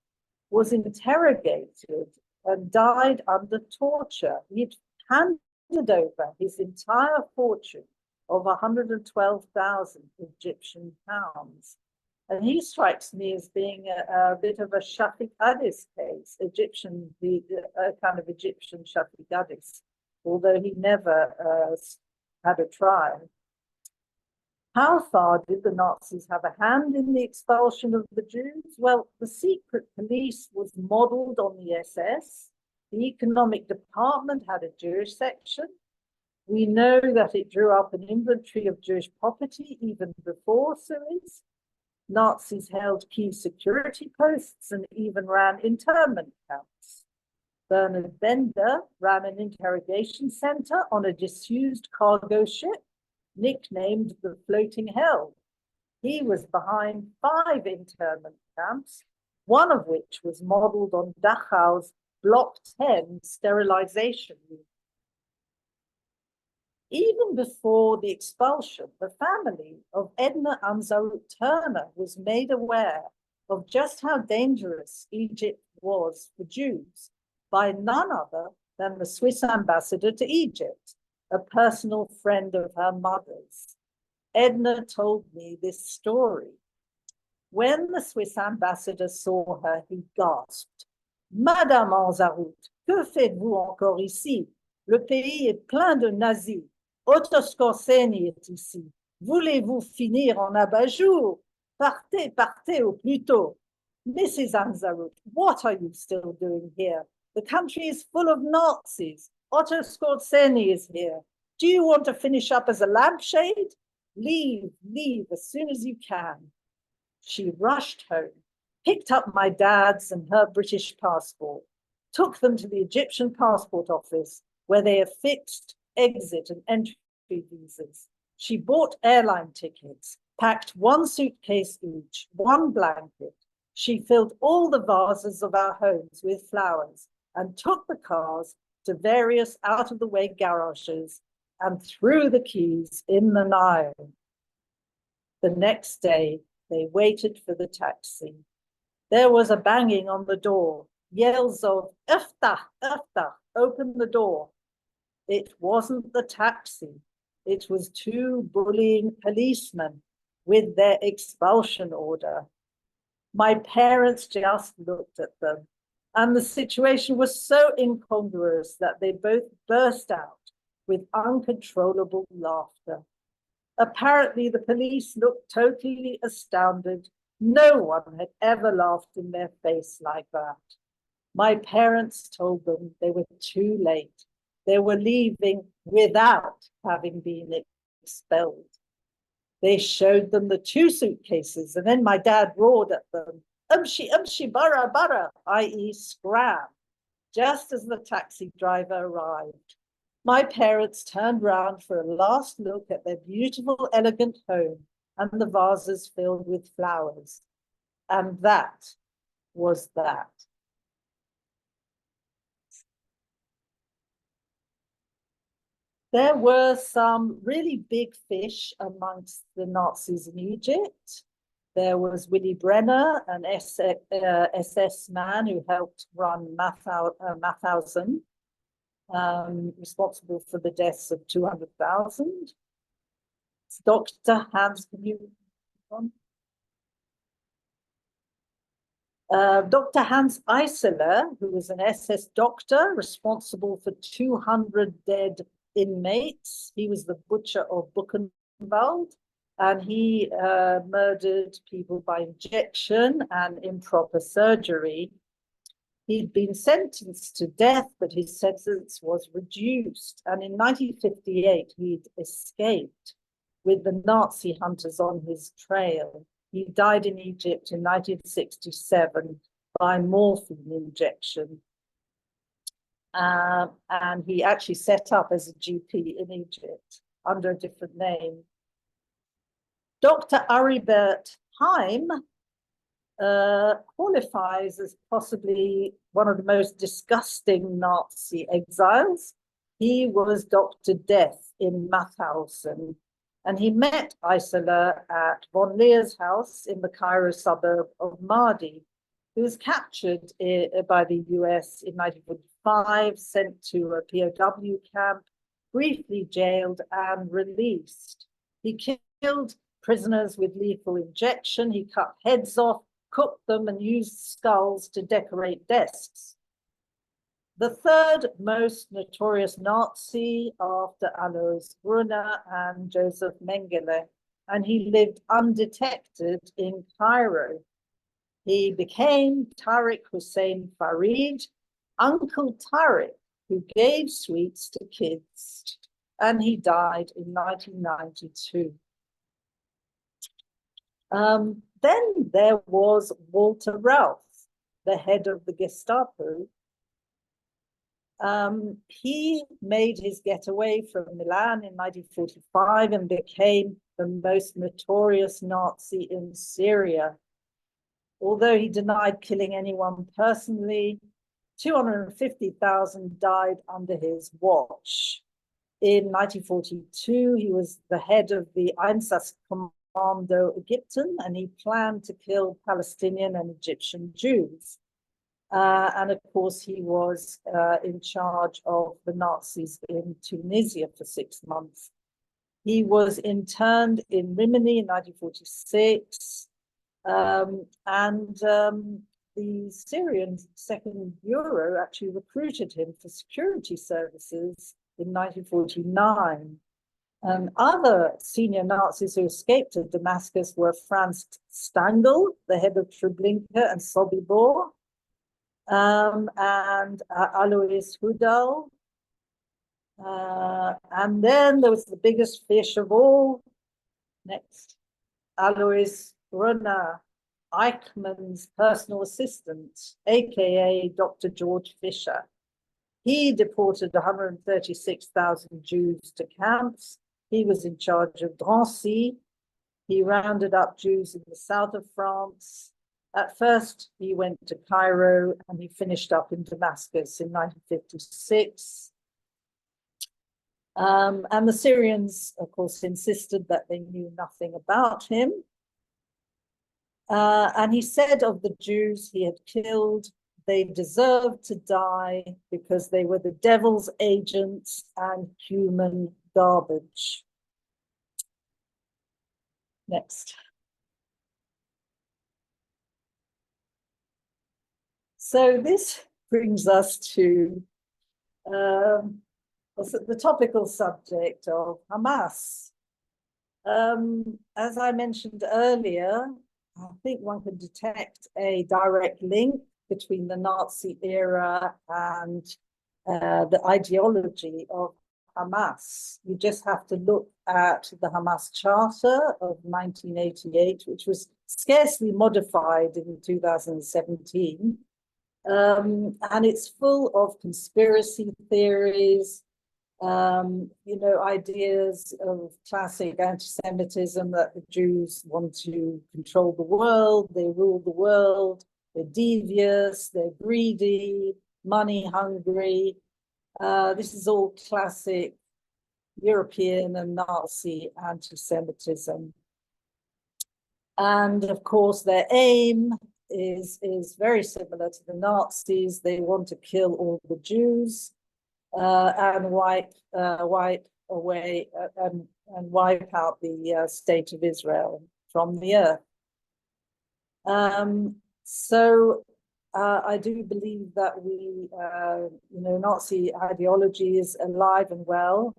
S1: was interrogated and died under torture. He'd handed over his entire fortune of 112,000 Egyptian pounds. And he strikes me as being a bit of a Shafiq Hadis case, a kind of Egyptian Shafiq Hadis, although he never had a trial. How far did the Nazis have a hand in the expulsion of the Jews? Well, the secret police was modeled on the SS. The economic department had a Jewish section. We know that it drew up an inventory of Jewish property even before Suez. Nazis held key security posts and even ran internment camps. Bernard Bender ran an interrogation center on a disused cargo ship, nicknamed the Floating Hell. He was behind 5 internment camps, one of which was modeled on Dachau's Block 10 sterilization room. Even before the expulsion, the family of Edna Ansarut Turner was made aware of just how dangerous Egypt was for Jews by none other than the Swiss ambassador to Egypt, a personal friend of her mother's. Edna told me this story. When the Swiss ambassador saw her, he gasped, Madame Ansarut, que faites-vous encore ici? Le pays est plein de nazis. Ottoman est ici. Voulez-vous finir en abat-jour? Partez, partez au plus tôt. Mrs. Ansarut, what are you still doing here? The country is full of Nazis. Ottoman is here. Do you want to finish up as a lampshade? Leave, leave as soon as you can. She rushed home, picked up my dad's and her British passport, took them to the Egyptian passport office, where they affixed exit and entry visas. She bought airline tickets, packed one suitcase each, one blanket. She filled all the vases of our homes with flowers and took the cars to various out-of-the-way garages and threw the keys in the Nile. The next day, they waited for the taxi. There was a banging on the door, yells of, Iftah, Iftah, open the door. It wasn't the taxi. It was two bullying policemen with their expulsion order. My parents just looked at them, and the situation was so incongruous that they both burst out with uncontrollable laughter. Apparently, the police looked totally astounded. No one had ever laughed in their face like that. My parents told them they were too late. They were leaving without having been expelled. They showed them the two suitcases, and then my dad roared at them, umshi, bara, bara, i.e. scram, just as the taxi driver arrived. My parents turned round for a last look at their beautiful, elegant home and the vases filled with flowers. And that was that. There were some really big fish amongst the Nazis in Egypt. There was Willy Brenner, an SS man who helped run Mauthausen, responsible for the deaths of 200,000. Dr. Hans, can you Dr. Hans Eisler, who was an SS doctor responsible for 200 dead inmates. He was the butcher of Buchenwald, and he murdered people by injection and improper surgery. He'd been sentenced to death, but his sentence was reduced. And in 1958, he'd escaped with the Nazi hunters on his trail. He died in Egypt in 1967 by morphine injection. And he actually set up as a GP in Egypt under a different name. Dr. Aribert Heim qualifies as possibly one of the most disgusting Nazi exiles. He was Dr. Death in Mauthausen, and he met Eisler at von Leer's house in the Cairo suburb of Mahdi. He was captured by the US in 1945, sent to a POW camp, briefly jailed and released. He killed prisoners with lethal injection. He cut heads off, cooked them, and used skulls to decorate desks. The third most notorious Nazi after Alois Brunner and Joseph Mengele, and he lived undetected in Cairo. He became Tariq Hussein Farid, Uncle Tariq, who gave sweets to kids, and he died in 1992. Then there was Walter Rauff, the head of the Gestapo. He made his getaway from Milan in 1945 and became the most notorious Nazi in Syria. Although he denied killing anyone personally, 250,000 died under his watch. In 1942, he was the head of the Einsatzkommando Ägypten, and he planned to kill Palestinian and Egyptian Jews. And of course, he was in charge of the Nazis in Tunisia for 6 months. He was interned in Rimini in 1946, the Syrian Second Bureau actually recruited him for security services in 1949. And other senior Nazis who escaped to Damascus were Franz Stangl, the head of Treblinka and Sobibor, and Alois Hudal. And then there was the biggest fish of all. Next, Alois Brunner, Eichmann's personal assistant, aka Dr. George Fisher. He deported 136,000 Jews to camps. He was in charge of Drancy. He rounded up Jews in the south of France. At first, he went to Cairo and he finished up in Damascus in 1956. And the Syrians, of course, insisted that they knew nothing about him. And he said of the Jews he had killed, they deserved to die because they were the devil's agents and human garbage. Next. So this brings us to the topical subject of Hamas. As I mentioned earlier, I think one can detect a direct link between the Nazi era and the ideology of Hamas. You just have to look at the Hamas Charter of 1988, which was scarcely modified in 2017. And it's full of conspiracy theories, ideas of classic anti-Semitism, that the Jews want to control the world, they rule the world, they're devious, they're greedy, money hungry. This is all classic European and Nazi anti-Semitism. And of course, their aim is very similar to the Nazis. They want to kill all the Jews and wipe away and wipe out the state of Israel from the earth. So I do believe that Nazi ideology is alive and well,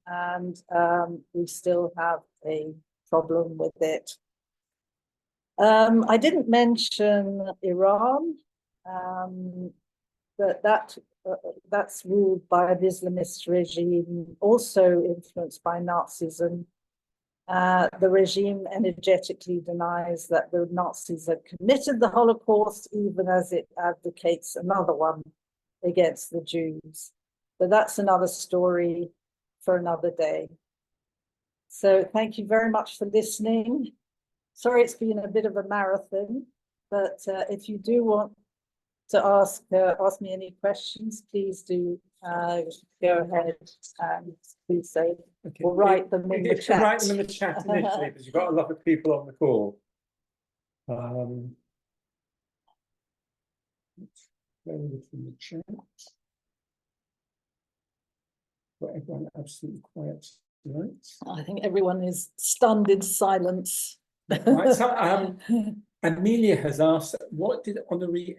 S1: and we still have a problem with it. I didn't mention Iran, but that's ruled by an Islamist regime, also influenced by Nazism. The regime energetically denies that the Nazis had committed the Holocaust, even as it advocates another one against the Jews. But that's another story for another day. So thank you very much for listening. Sorry, it's been a bit of a marathon, but if you do want to ask me any questions, please do go ahead and please say, okay. Or write them in the chat.
S2: Write them in the chat initially, because you've got a lot of people on the call. Let's go from the chat. Got everyone absolutely quiet tonight.
S1: I think everyone is stunned in silence.
S2: Right, so, Amelia has asked, what did the honorary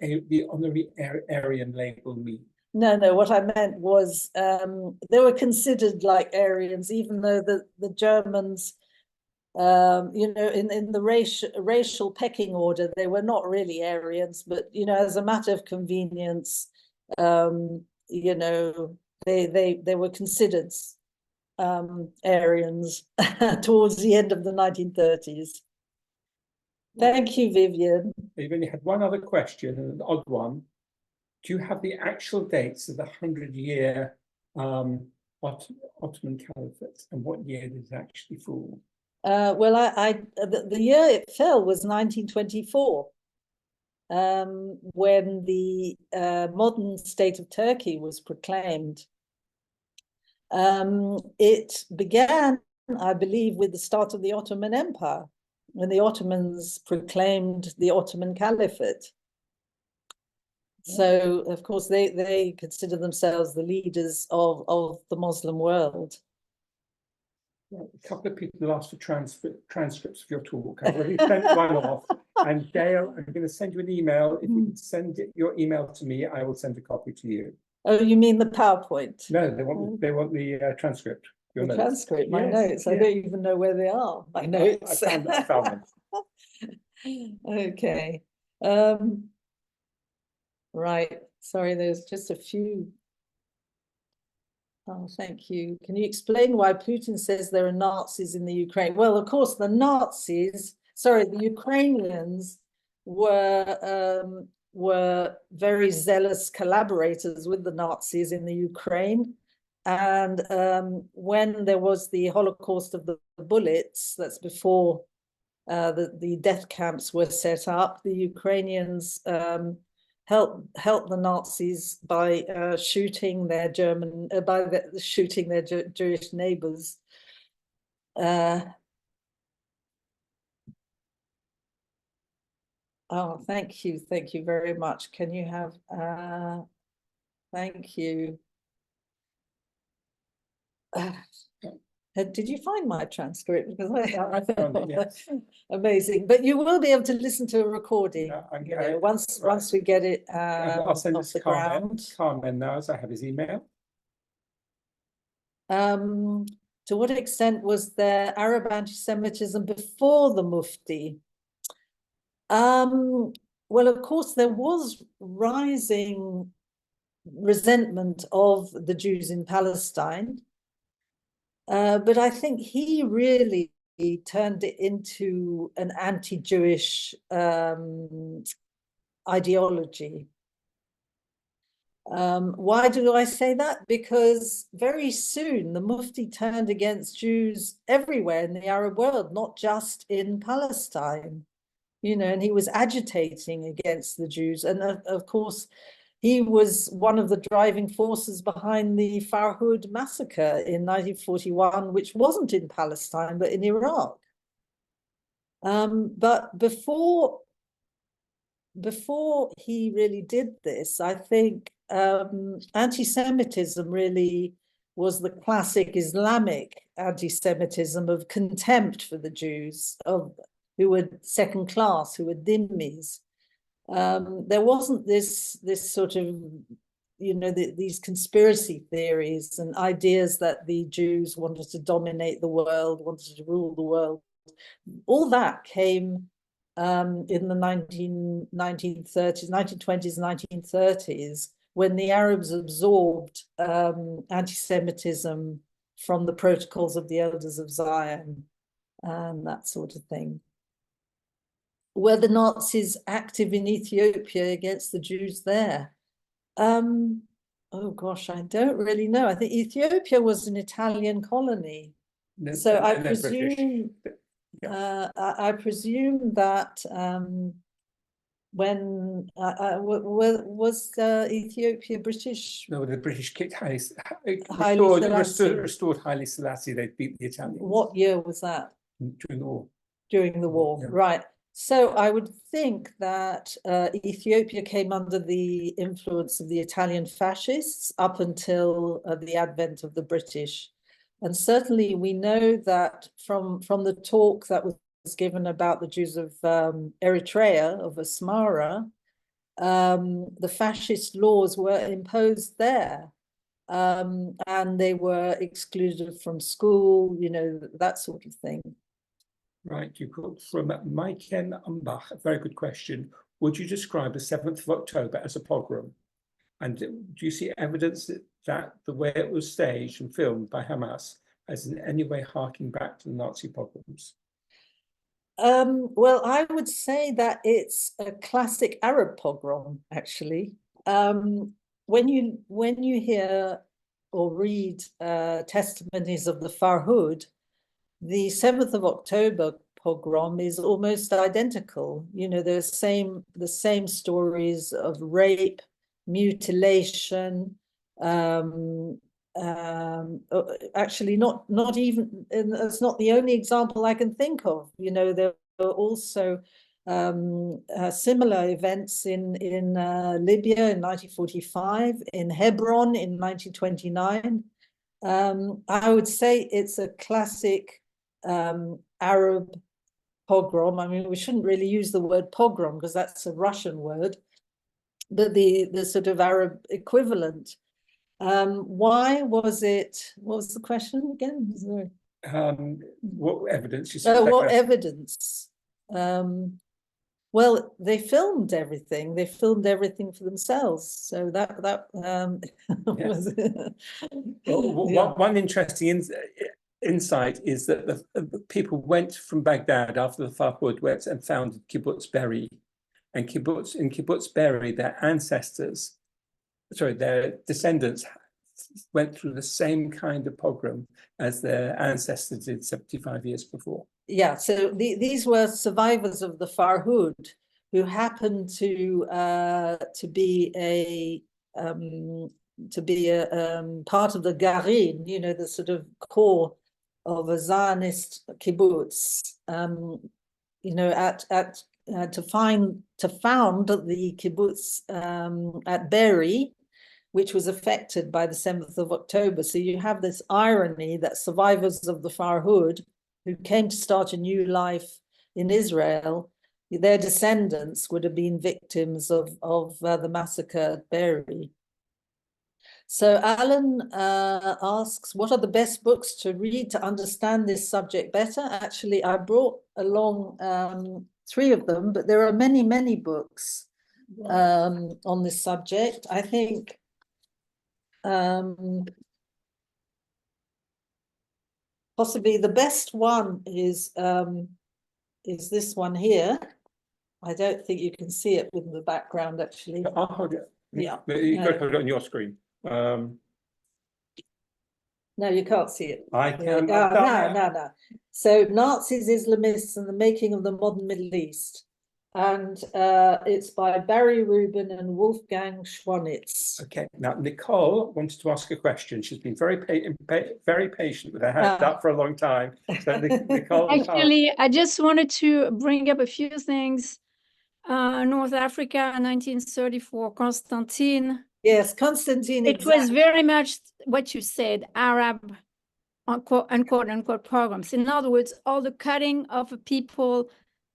S2: Aryan label mean?
S1: No, what I meant was they were considered like Aryans, even though the Germans, in the racial pecking order, they were not really Aryans, but, as a matter of convenience, they were considered Aryans towards the end of the 1930s. Thank you, Vivian.
S2: You've only had one other question, an odd one. Do you have the actual dates of the 100-year Ottoman Caliphate and what year did it actually fall?
S1: Well, the year it fell was 1924, when the modern state of Turkey was proclaimed. It began, I believe, with the start of the Ottoman Empire, when the Ottomans proclaimed the Ottoman Caliphate. So, of course, they consider themselves the leaders of the Muslim world.
S2: A couple of people have asked for transcripts of your talk. I've already sent one off. And Gail, I'm going to send you an email. If you can send your email to me, I will send a copy to you.
S1: Oh, you mean the PowerPoint?
S2: No, they want the transcript.
S1: The
S2: notes.
S1: transcript, my
S2: Yes,
S1: notes. I
S2: yes.
S1: don't even know where they are. My notes.
S2: I found them.
S1: Okay. Right. Sorry, there's just a few. Oh, thank you. Can you explain why Putin says there are Nazis in the Ukraine? Well, of course, the Ukrainians were very zealous collaborators with the Nazis in the Ukraine. And when there was the Holocaust of the bullets, that's before the death camps were set up, the Ukrainians helped the Nazis by shooting their Jewish neighbors. Oh, thank you very much. Can you have? Thank you. Did you find my transcript? Because
S2: I found it, yes.
S1: Amazing. But you will be able to listen to a recording once we get it
S2: I'll send it to
S1: ground.
S2: Carmen now, as I have his email.
S1: To what extent was there Arab anti-Semitism before the Mufti? Well, of course, there was rising resentment of the Jews in Palestine. But I think he really turned it into an anti-Jewish ideology. Why do I say that? Because very soon the Mufti turned against Jews everywhere in the Arab world, not just in Palestine, and he was agitating against the Jews. And of course, he was one of the driving forces behind the Farhud massacre in 1941, which wasn't in Palestine, but in Iraq. But before he really did this, I think anti-Semitism really was the classic Islamic anti-Semitism of contempt for the Jews, who were second class, who were dhimmis. There wasn't this sort of, these conspiracy theories and ideas that the Jews wanted to dominate the world, wanted to rule the world. All that came in the 1930s, 1920s, 1930s, when the Arabs absorbed anti-Semitism from the protocols of the Elders of Zion and that sort of thing. Were the Nazis active in Ethiopia against the Jews there? Oh gosh, I don't really know. I think Ethiopia was an Italian colony. So I presume that when was Ethiopia British?
S2: No, the British kicked restored Haile Selassie. They beat the Italians.
S1: What year was that?
S2: During the war.
S1: During the war, yeah. Right. So I would think that Ethiopia came under the influence of the Italian fascists up until the advent of the British. And certainly we know that from the talk that was given about the Jews of Eritrea, of Asmara, the fascist laws were imposed there. And they were excluded from school, that sort of thing.
S2: Right, you've got from Maiken Umbach, a very good question. Would you describe the 7th of October as a pogrom? And do you see evidence that the way it was staged and filmed by Hamas as in any way harking back to the Nazi pogroms?
S1: Well, I would say that it's a classic Arab pogrom, actually. When you hear or read testimonies of the Farhud, the 7th of October pogrom is almost identical. The same stories of rape, mutilation, actually not even, and that's not the only example I can think of. You know, there were also similar events in Libya in 1945, in Hebron in 1929. I would say it's a classic Arab pogrom. I mean, we shouldn't really use the word pogrom because that's a Russian word, but the sort of Arab equivalent. Why was it? What was the question again?
S2: What evidence you said?
S1: What evidence? Well, they filmed everything. They filmed everything for themselves. So that was.
S2: Well, one interesting insight is that the people went from Baghdad after the Farhud went and founded Kibbutz Be'eri, and in Kibbutz Be'eri, their descendants went through the same kind of pogrom as their ancestors did 75 years before.
S1: Yeah, so these were survivors of the Farhud who happened to be a part of the Garin, you know, the sort of core of a Zionist kibbutz. You know, to found the kibbutz at Be'eri, which was affected by the 7th of October. So you have this irony that survivors of the Farhud who came to start a new life in Israel, their descendants would have been victims of the massacre at Be'eri. So Alan asks, what are the best books to read to understand this subject better? Actually, I brought along 3 of them, but there are many, many books on this subject. I think possibly the best one is this one here. I don't think you can see it with the background, actually.
S2: I'll hold it.
S1: Yeah.
S2: You got to hold it on your screen.
S1: No, you can't see it.
S2: I can.
S1: No. So Nazis, Islamists, and the Making of the Modern Middle East. And it's by Barry Rubin and Wolfgang Schwanitz.
S2: Okay, now Nicole wanted to ask a question. She's been very patient with her hand up for a long time. So Nicole,
S3: actually, I just wanted to bring up a few things. North Africa, 1934, Constantine.
S1: Yes, Constantine.
S3: It was very much what you said, Arab, unquote, pogroms. In other words, all the cutting of people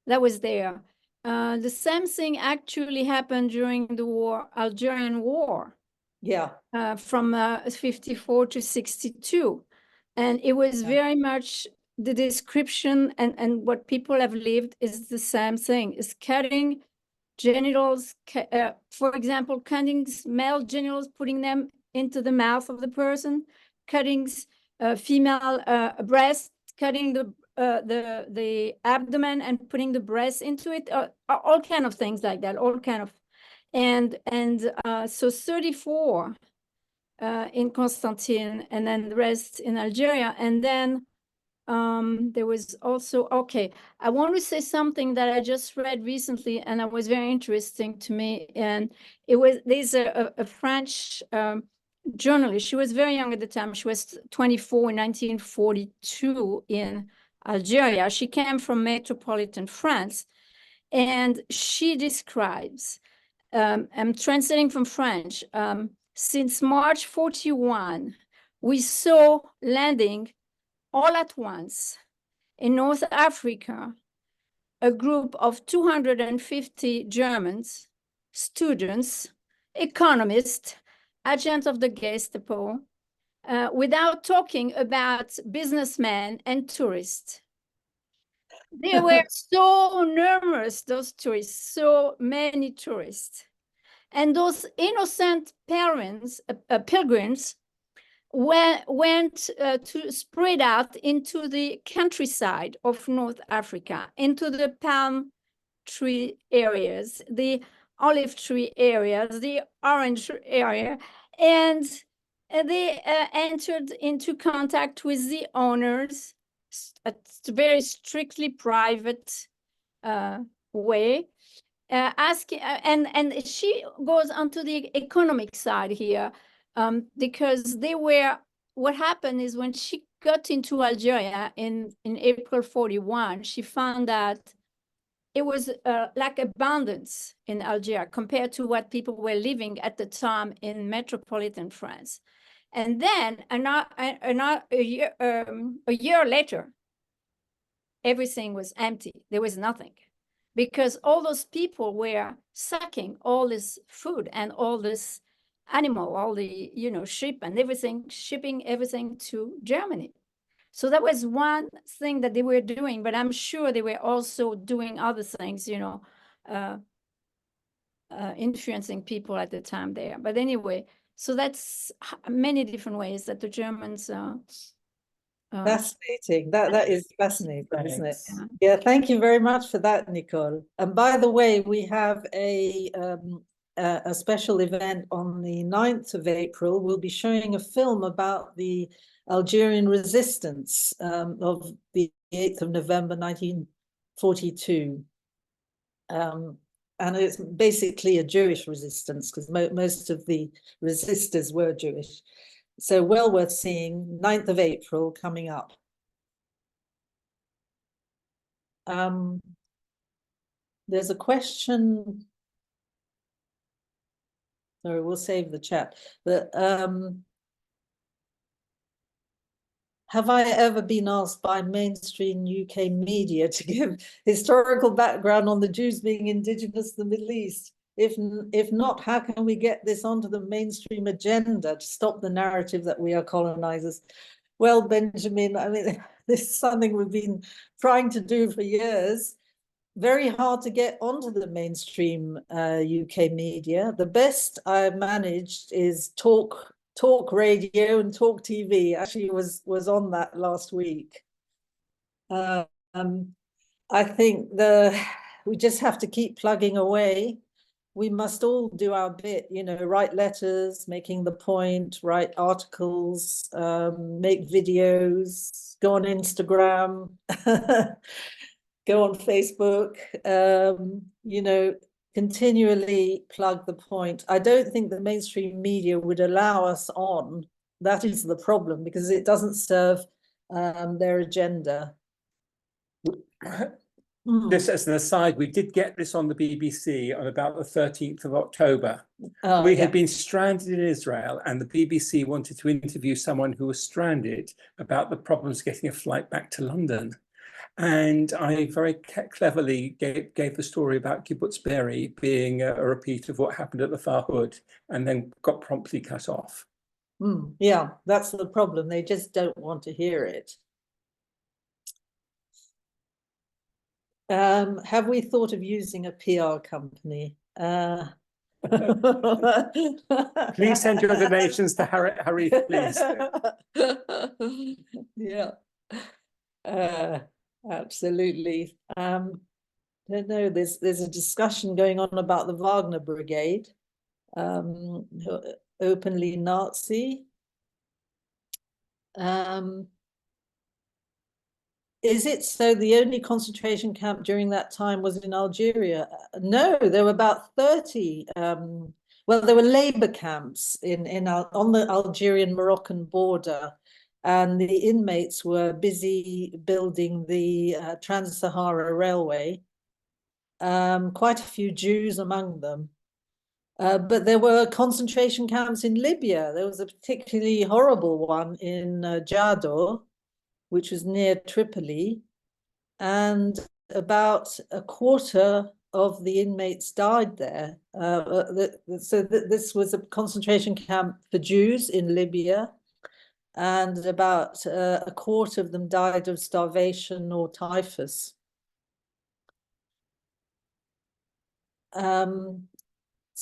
S3: that was there. The same thing actually happened during the war, Algerian War.
S1: Yeah.
S3: From 54 to 62. And it was very much the description and what people have lived is the same thing, is cutting genitals, for example, cutting male genitals, putting them into the mouth of the person, cutting female breasts, cutting the abdomen and putting the breast into it, all kind of things like that, all kind of, and so 34 in Constantine, and then the rest in Algeria, and then there was also, okay, I want to say something that I just read recently, and it was very interesting to me, and it was, there's a French journalist. She was very young at the time. She was 24 in 1942 in Algeria. She came from metropolitan France, and she describes, I'm translating from French, since March 41, we saw landing all at once in North Africa a group of 250 Germans, students, economists, agents of the Gestapo, without talking about businessmen and tourists. They were so numerous, those tourists, so many tourists. And those innocent parents, pilgrims, went to spread out into the countryside of North Africa, into the palm tree areas, the olive tree areas, the orange area, and they entered into contact with the owners, a very strictly private way, asking, and she goes onto the economic side here, because they were what happened is when she got into Algeria in April 41, she found that it was like abundance in Algeria compared to what people were living at the time in metropolitan France. And then a year later, everything was empty. There was nothing, because all those people were sucking all this food and all this animal, all the sheep and everything, shipping everything to Germany. So that was one thing that they were doing, but I'm sure they were also doing other things, influencing people at the time there. But anyway, so that's many different ways that the Germans.
S1: Fascinating. That is fascinating, isn't it?
S2: Thanks.
S1: Yeah, thank you very much for that, Nicole. And by the way, we have a special event on the 9th of April. We'll be showing a film about the Algerian resistance of the 8th of November 1942. And it's basically a Jewish resistance, because most of the resistors were Jewish. So well worth seeing, 9th of April coming up. There's a question. Sorry, we'll save the chat. But have I ever been asked by mainstream UK media to give historical background on the Jews being indigenous to the Middle East? If not, how can we get this onto the mainstream agenda to stop the narrative that we are colonizers? Well, Benjamin, I mean, this is something we've been trying to do for years. Very hard to get onto the mainstream UK media. The best I've managed is talk radio and talk TV. Actually was on that last week. I think we just have to keep plugging away. We must all do our bit, write letters, making the point, write articles, make videos, go on Instagram, go on Facebook, continually plug the point. I don't think the mainstream media would allow us on. That is the problem, because it doesn't serve their agenda.
S2: Just as an aside, we did get this on the BBC on about the 13th of October.
S1: Oh,
S2: We had been stranded in Israel, and the BBC wanted to interview someone who was stranded about the problems getting a flight back to London. And I very cleverly gave the story about Kibbutz Be'eri being a repeat of what happened at the Farhud, and then got promptly cut off.
S1: Yeah, that's the problem. They just don't want to hear it. Have we thought of using a PR company?
S2: Please send your donations to Harif, please.
S1: Yeah, absolutely. I don't know. There's a discussion going on about the Wagner Brigade, openly Nazi. Is it so the only concentration camp during that time was in Algeria? No, there were about 30. Well, there were labor camps on the Algerian-Moroccan border, and the inmates were busy building the Trans-Sahara Railway. Quite a few Jews among them. But there were concentration camps in Libya. There was a particularly horrible one in Jado, which was near Tripoli, and about a quarter of the inmates died there. This was a concentration camp for Jews in Libya, and about a quarter of them died of starvation or typhus. And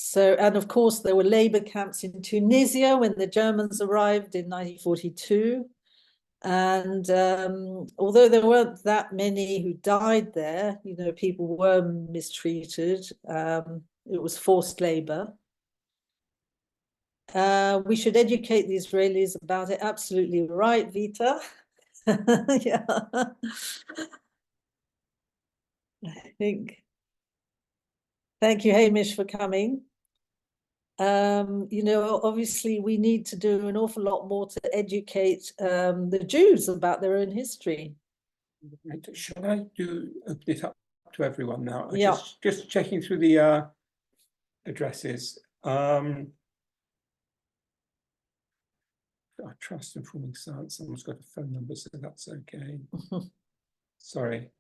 S1: of course, there were labor camps in Tunisia when the Germans arrived in 1942. And although there weren't that many who died there, people were mistreated. It was forced labor. We should educate the Israelis about it. Absolutely right, Vita. Yeah. I think. Thank you, Hamish, for coming. You know, obviously we need to do an awful lot more to educate the Jews about their own history.
S2: Shall I open it up to everyone now?
S1: Yeah.
S2: Just checking through the addresses. I trust informing science. Someone's got a phone number, so that's okay. Sorry.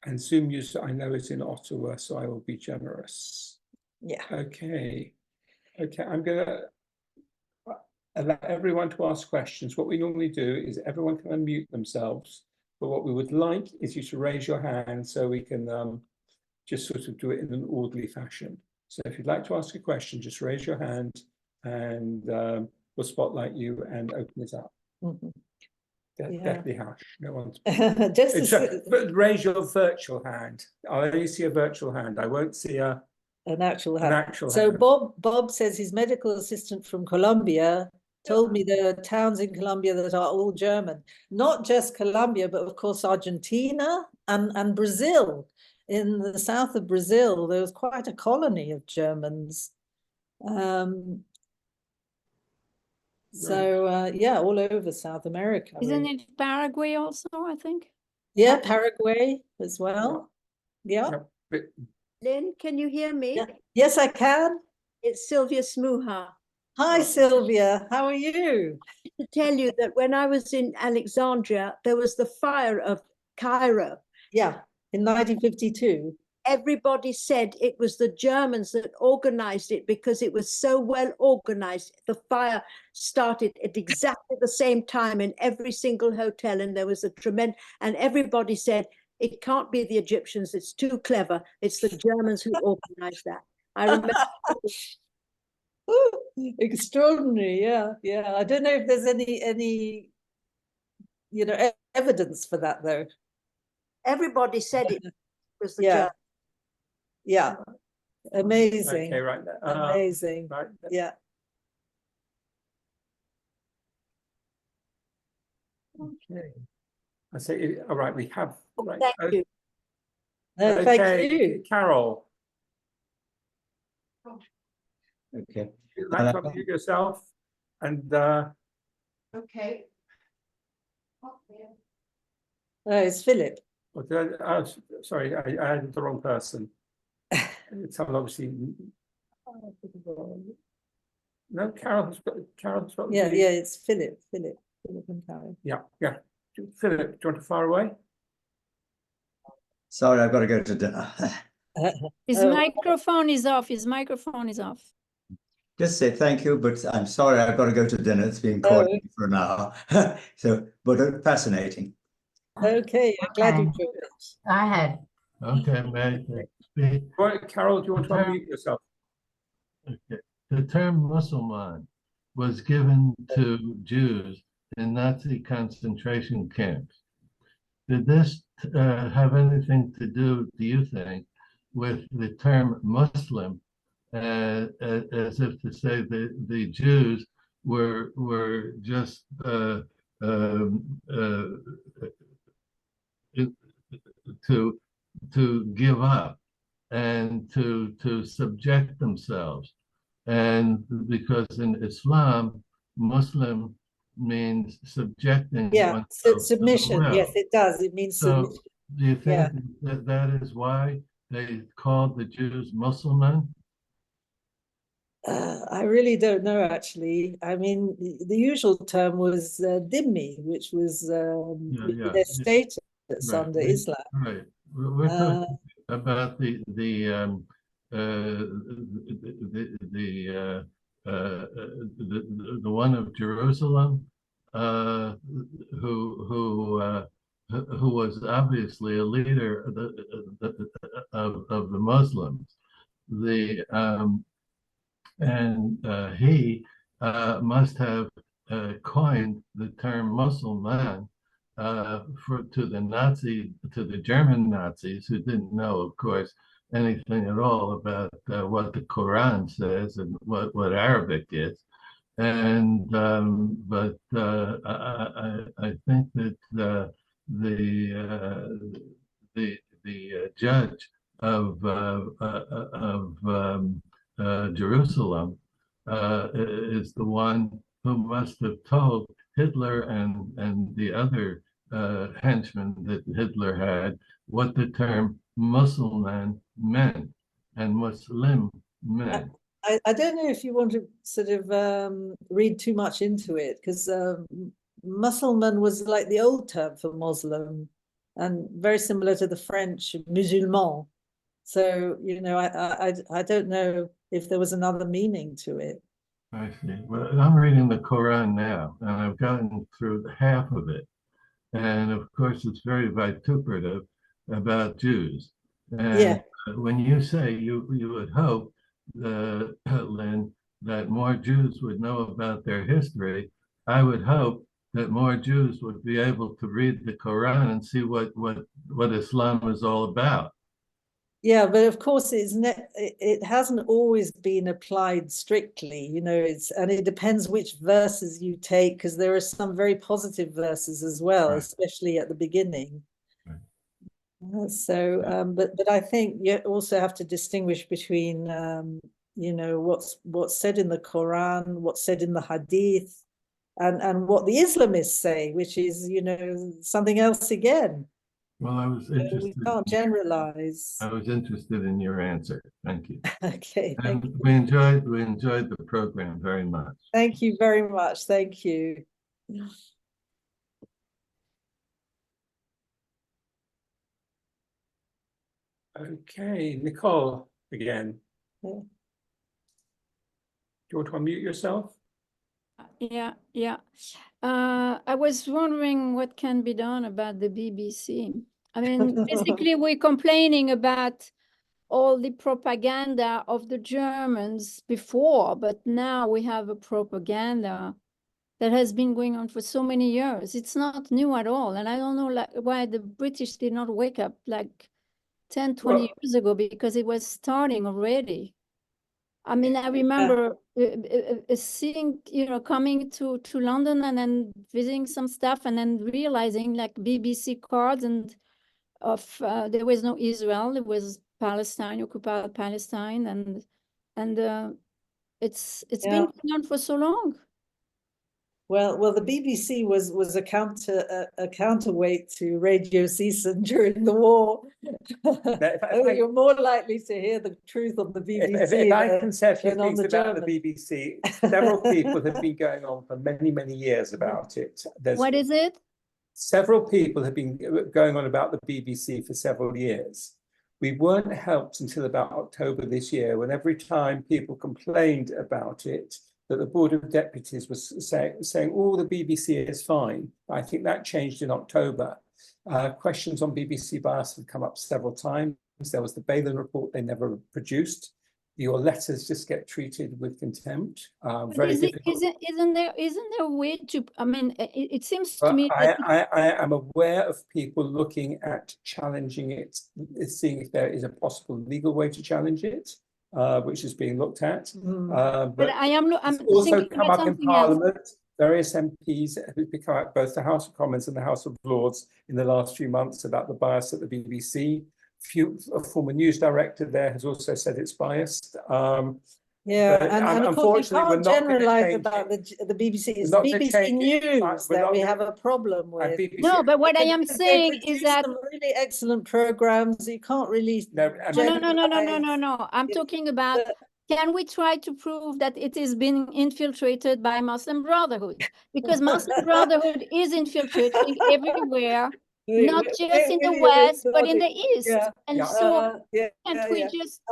S2: And Zoom user I know is in Ottawa, so I will be generous.
S1: Yeah.
S2: Okay. Okay, I'm gonna allow everyone to ask questions. What we normally do is everyone can unmute themselves, but what we would like is you to raise your hand so we can just sort of do it in an orderly fashion. So if you'd like to ask a question, just raise your hand and we'll spotlight you and open it up.
S1: Mhm.
S2: Deathly hush. No one's. But raise your virtual hand. I'll only see a virtual hand. I won't see an
S1: actual hand.
S2: actual
S1: So
S2: hand.
S1: Bob says his medical assistant from Colombia told me there are towns in Colombia that are all German. Not just Colombia, but of course Argentina and Brazil. In the south of Brazil, there was quite a colony of Germans. So yeah, all over South America.
S3: Isn't it Paraguay also, I think?
S1: Yeah, Paraguay as well. Yeah.
S4: Lyn, can you hear me?
S1: Yeah. Yes, I can.
S4: It's Sylvia Smuha.
S1: Hi, Sylvia. How are you?
S4: To tell you that when I was in Alexandria, there was the fire of Cairo.
S1: Yeah, in 1952.
S4: Everybody said it was the Germans that organized it because it was so well organized. The fire started at exactly the same time in every single hotel, and there was a tremendous, and everybody said, it can't be the Egyptians, it's too clever. It's the Germans who organized that. I remember.
S1: Extraordinary, yeah, yeah. I don't know if there's any you know, evidence for that though.
S4: Everybody said it was the
S1: Yeah.
S4: Germans.
S1: Yeah, amazing.
S2: Okay, right.
S1: Amazing.
S2: Right.
S1: Yeah.
S2: Okay. I say, all right, we have. Right.
S4: Thank you.
S1: No, thank you.
S2: Carol.
S5: Okay.
S2: You'd like to unmute yourself and
S4: Okay.
S1: Oh, it's Philip.
S2: sorry, I added the wrong person. Someone obviously. No, Carol's got.
S1: Yeah, yeah, it's Philip and Carol.
S2: Yeah. Philip, do you want to fire away?
S5: Sorry, I've got to go to dinner.
S3: His microphone is off. His microphone is off.
S5: Just say thank you, but I'm sorry, I've got to go to dinner. It's been recording for an hour. So, but fascinating.
S1: Okay, I'm glad you joined us.
S6: Go ahead.
S7: Okay, may
S2: Right, Carol, do you want to unmute yourself?
S7: okay. The term Mussulman was given to Jews in Nazi concentration camps. Did this have anything to do you think, with the term Muslim, as if to say that the Jews were just to give up and to subject themselves, and because in Islam, Muslim means subjecting
S1: Yeah, submission. Yes, it does. It means submission.
S7: Do you think that is why they called the Jews Musliman?
S1: I really don't know, actually. I mean, the usual term was dhimmi, which was their status under Islam.
S7: Right. We're talking about the one of Jerusalem, who was obviously a leader of the Muslims. He must have coined the term Mussulman to the German Nazis, who didn't know, of course, anything at all about what the Quran says and what Arabic is. And but I think that the judge of Jerusalem is the one who must have told Hitler and the other henchmen that Hitler had what the term Muslim meant and Muslim meant.
S1: I don't know if you want to sort of read too much into it, because Mussulman was like the old term for Muslim, and very similar to the French musulman. So, you know, I don't know if there was another meaning to it.
S7: I see. Well, I'm reading the Quran now, and I've gotten through half of it. And of course, it's very vituperative about Jews. And
S1: Yeah.
S7: When you say you would hope, Lyn, that more Jews would know about their history, I would hope that more Jews would be able to read the Quran and see what Islam is all about.
S1: Yeah, but of course it hasn't always been applied strictly, you know, and it depends which verses you take, because there are some very positive verses as well,
S7: Right.
S1: especially at the beginning.
S7: Right.
S1: But I think you also have to distinguish between you know, what's said in the Quran, what's said in the Hadith, and what the Islamists say, which is, you know, something else again.
S7: Well, I was interested.
S1: We can't generalize.
S7: I was interested in your answer. Thank you.
S1: Okay, thank
S7: And
S1: you.
S7: we enjoyed the program very much.
S1: Thank you very much. Thank you.
S2: Okay, Nicole again.
S1: Yeah.
S2: Do you want to unmute yourself?
S3: Yeah. I was wondering what can be done about the BBC. I mean, basically, we're complaining about all the propaganda of the Germans before, but now we have a propaganda that has been going on for so many years. It's not new at all. And I don't know why the British did not wake up like 10, 20 years ago, because it was starting already. I mean, I remember seeing, you know, coming to London and then visiting some stuff and then realizing like BBC cards and there was no Israel, there was Palestine, occupied Palestine, and it's been going on for so long.
S1: Well, the BBC was a counterweight to Radio Season during the war. You're more likely to hear the truth on the BBC.
S2: If I can say a few things about
S1: German.
S2: the BBC, several people have been going on for many, many years about it.
S3: What is it?
S2: Several people have been going on about the BBC for several years. We weren't helped until about October this year, when every time people complained about it, that the Board of Deputies was saying, oh, the BBC is fine. I think that changed in October. Questions on BBC bias have come up several times. There was the Balin report they never produced. Your letters just get treated with contempt. Very difficult.
S3: Isn't there a way to, I mean, it seems to me
S2: that I am aware of people looking at challenging it, seeing if there is a possible legal way to challenge it. Which is being looked at. But I'm also come up in Parliament. Various MPs have come out, both the House of Commons and the House of Lords, in the last few months about the bias at the BBC. A former news director there has also said it's biased.
S1: And of course we can't generalize about the BBC. It's BBC News that we have a problem with.
S3: No, but what I am saying is that
S1: some really excellent programs. You can't really.
S3: No. I'm talking about. Can we try to prove that it is being infiltrated by Muslim Brotherhood? Because Muslim Brotherhood is infiltrating everywhere. Not just in the West, but in the East. Can't we just,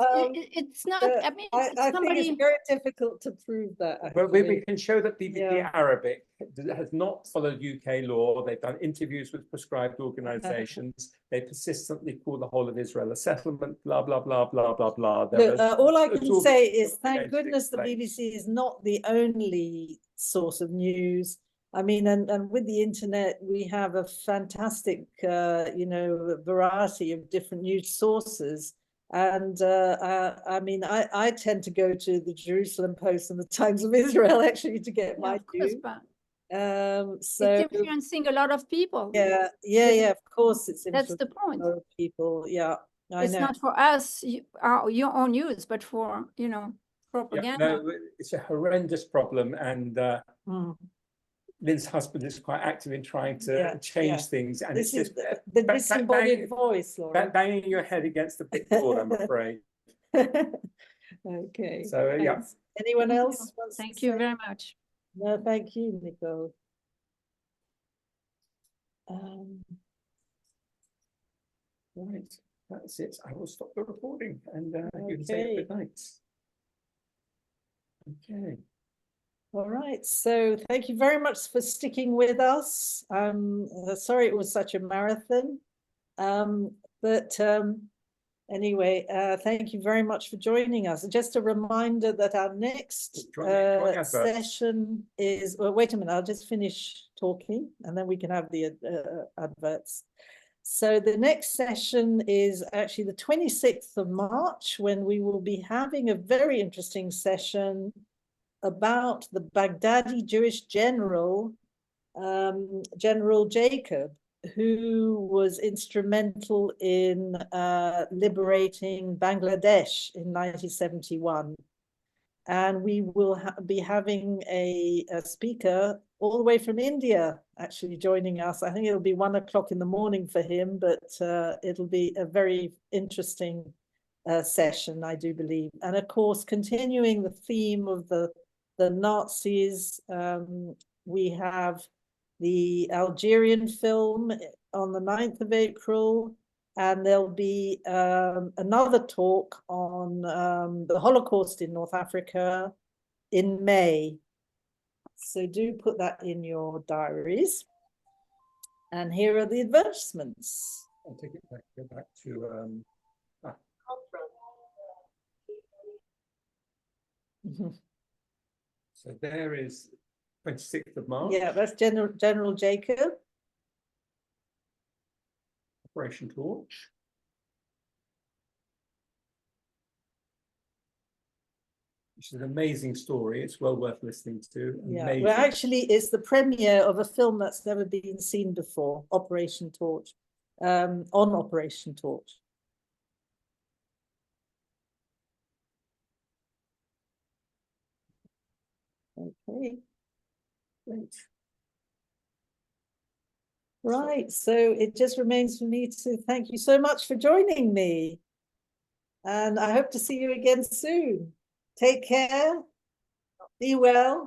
S3: it's not, I mean,
S1: I think it's very difficult to prove that.
S2: But we can show that BBC Arabic has not followed UK law. They've done interviews with prescribed organizations. They persistently call the whole of Israel a settlement, blah, blah, blah, blah, blah, blah.
S1: All I can say is, thank goodness the BBC is not the only source of news. I mean, and with the internet, we have a fantastic, you know, variety of different news sources. And I mean, I tend to go to the Jerusalem Post and the Times of Israel actually to get my news.
S3: So it's influencing a lot of people.
S1: Yeah, of course, it's
S3: that's the point.
S1: A lot of people. Yeah,
S3: it's not for us, your own news, but for, you know. propaganda.
S2: no, it's a horrendous problem, and
S1: Mm.
S2: Lyn's husband is quite active in trying to
S1: Yeah,
S2: change
S1: yeah.
S2: things, and
S1: This
S2: it's
S1: is
S2: just
S1: the disembodied voice, Laura.
S2: banging your head against the brick wall, I'm afraid.
S1: Okay.
S2: So yeah.
S1: Thanks. Anyone
S3: Thank you.
S1: else wants to
S3: Thank you
S1: say?
S3: very much.
S1: No, thank you, Nicole.
S2: Right, that's it. I will stop the recording, and you can say
S1: Okay.
S2: good night. Okay.
S1: All right, so thank you very much for sticking with us. Sorry it was such a marathon, but anyway, thank you very much for joining us. Just a reminder that our next session is, well, wait a minute, I'll just finish talking and then we can have the adverts. So the next session is actually the 26th of March, when we will be having a very interesting session about the Baghdadi Jewish general, General Jacob, who was instrumental in liberating Bangladesh in 1971. And we will be having a speaker all the way from India, actually joining us. I think it'll be 1 o'clock in the morning for him, but it'll be a very interesting session, I do believe. And of course, continuing the theme of the Nazis, we have the Algerian film on the 9th of April, and there'll be another talk on the Holocaust in North Africa in May. So do put that in your diaries. And here are the advertisements.
S2: I'll take it back, go back to So there is 26th of March.
S1: Yeah, that's General Jacob.
S2: Operation Torch. Which is an amazing story. It's well worth listening to.
S1: Yeah,
S2: amazing.
S1: well, actually, it's the premiere of a film that's never been seen before, Operation Torch, on Operation Torch. Okay, great. Right, so it just remains for me to thank you so much for joining me. And I hope to see you again soon. Take care, be well.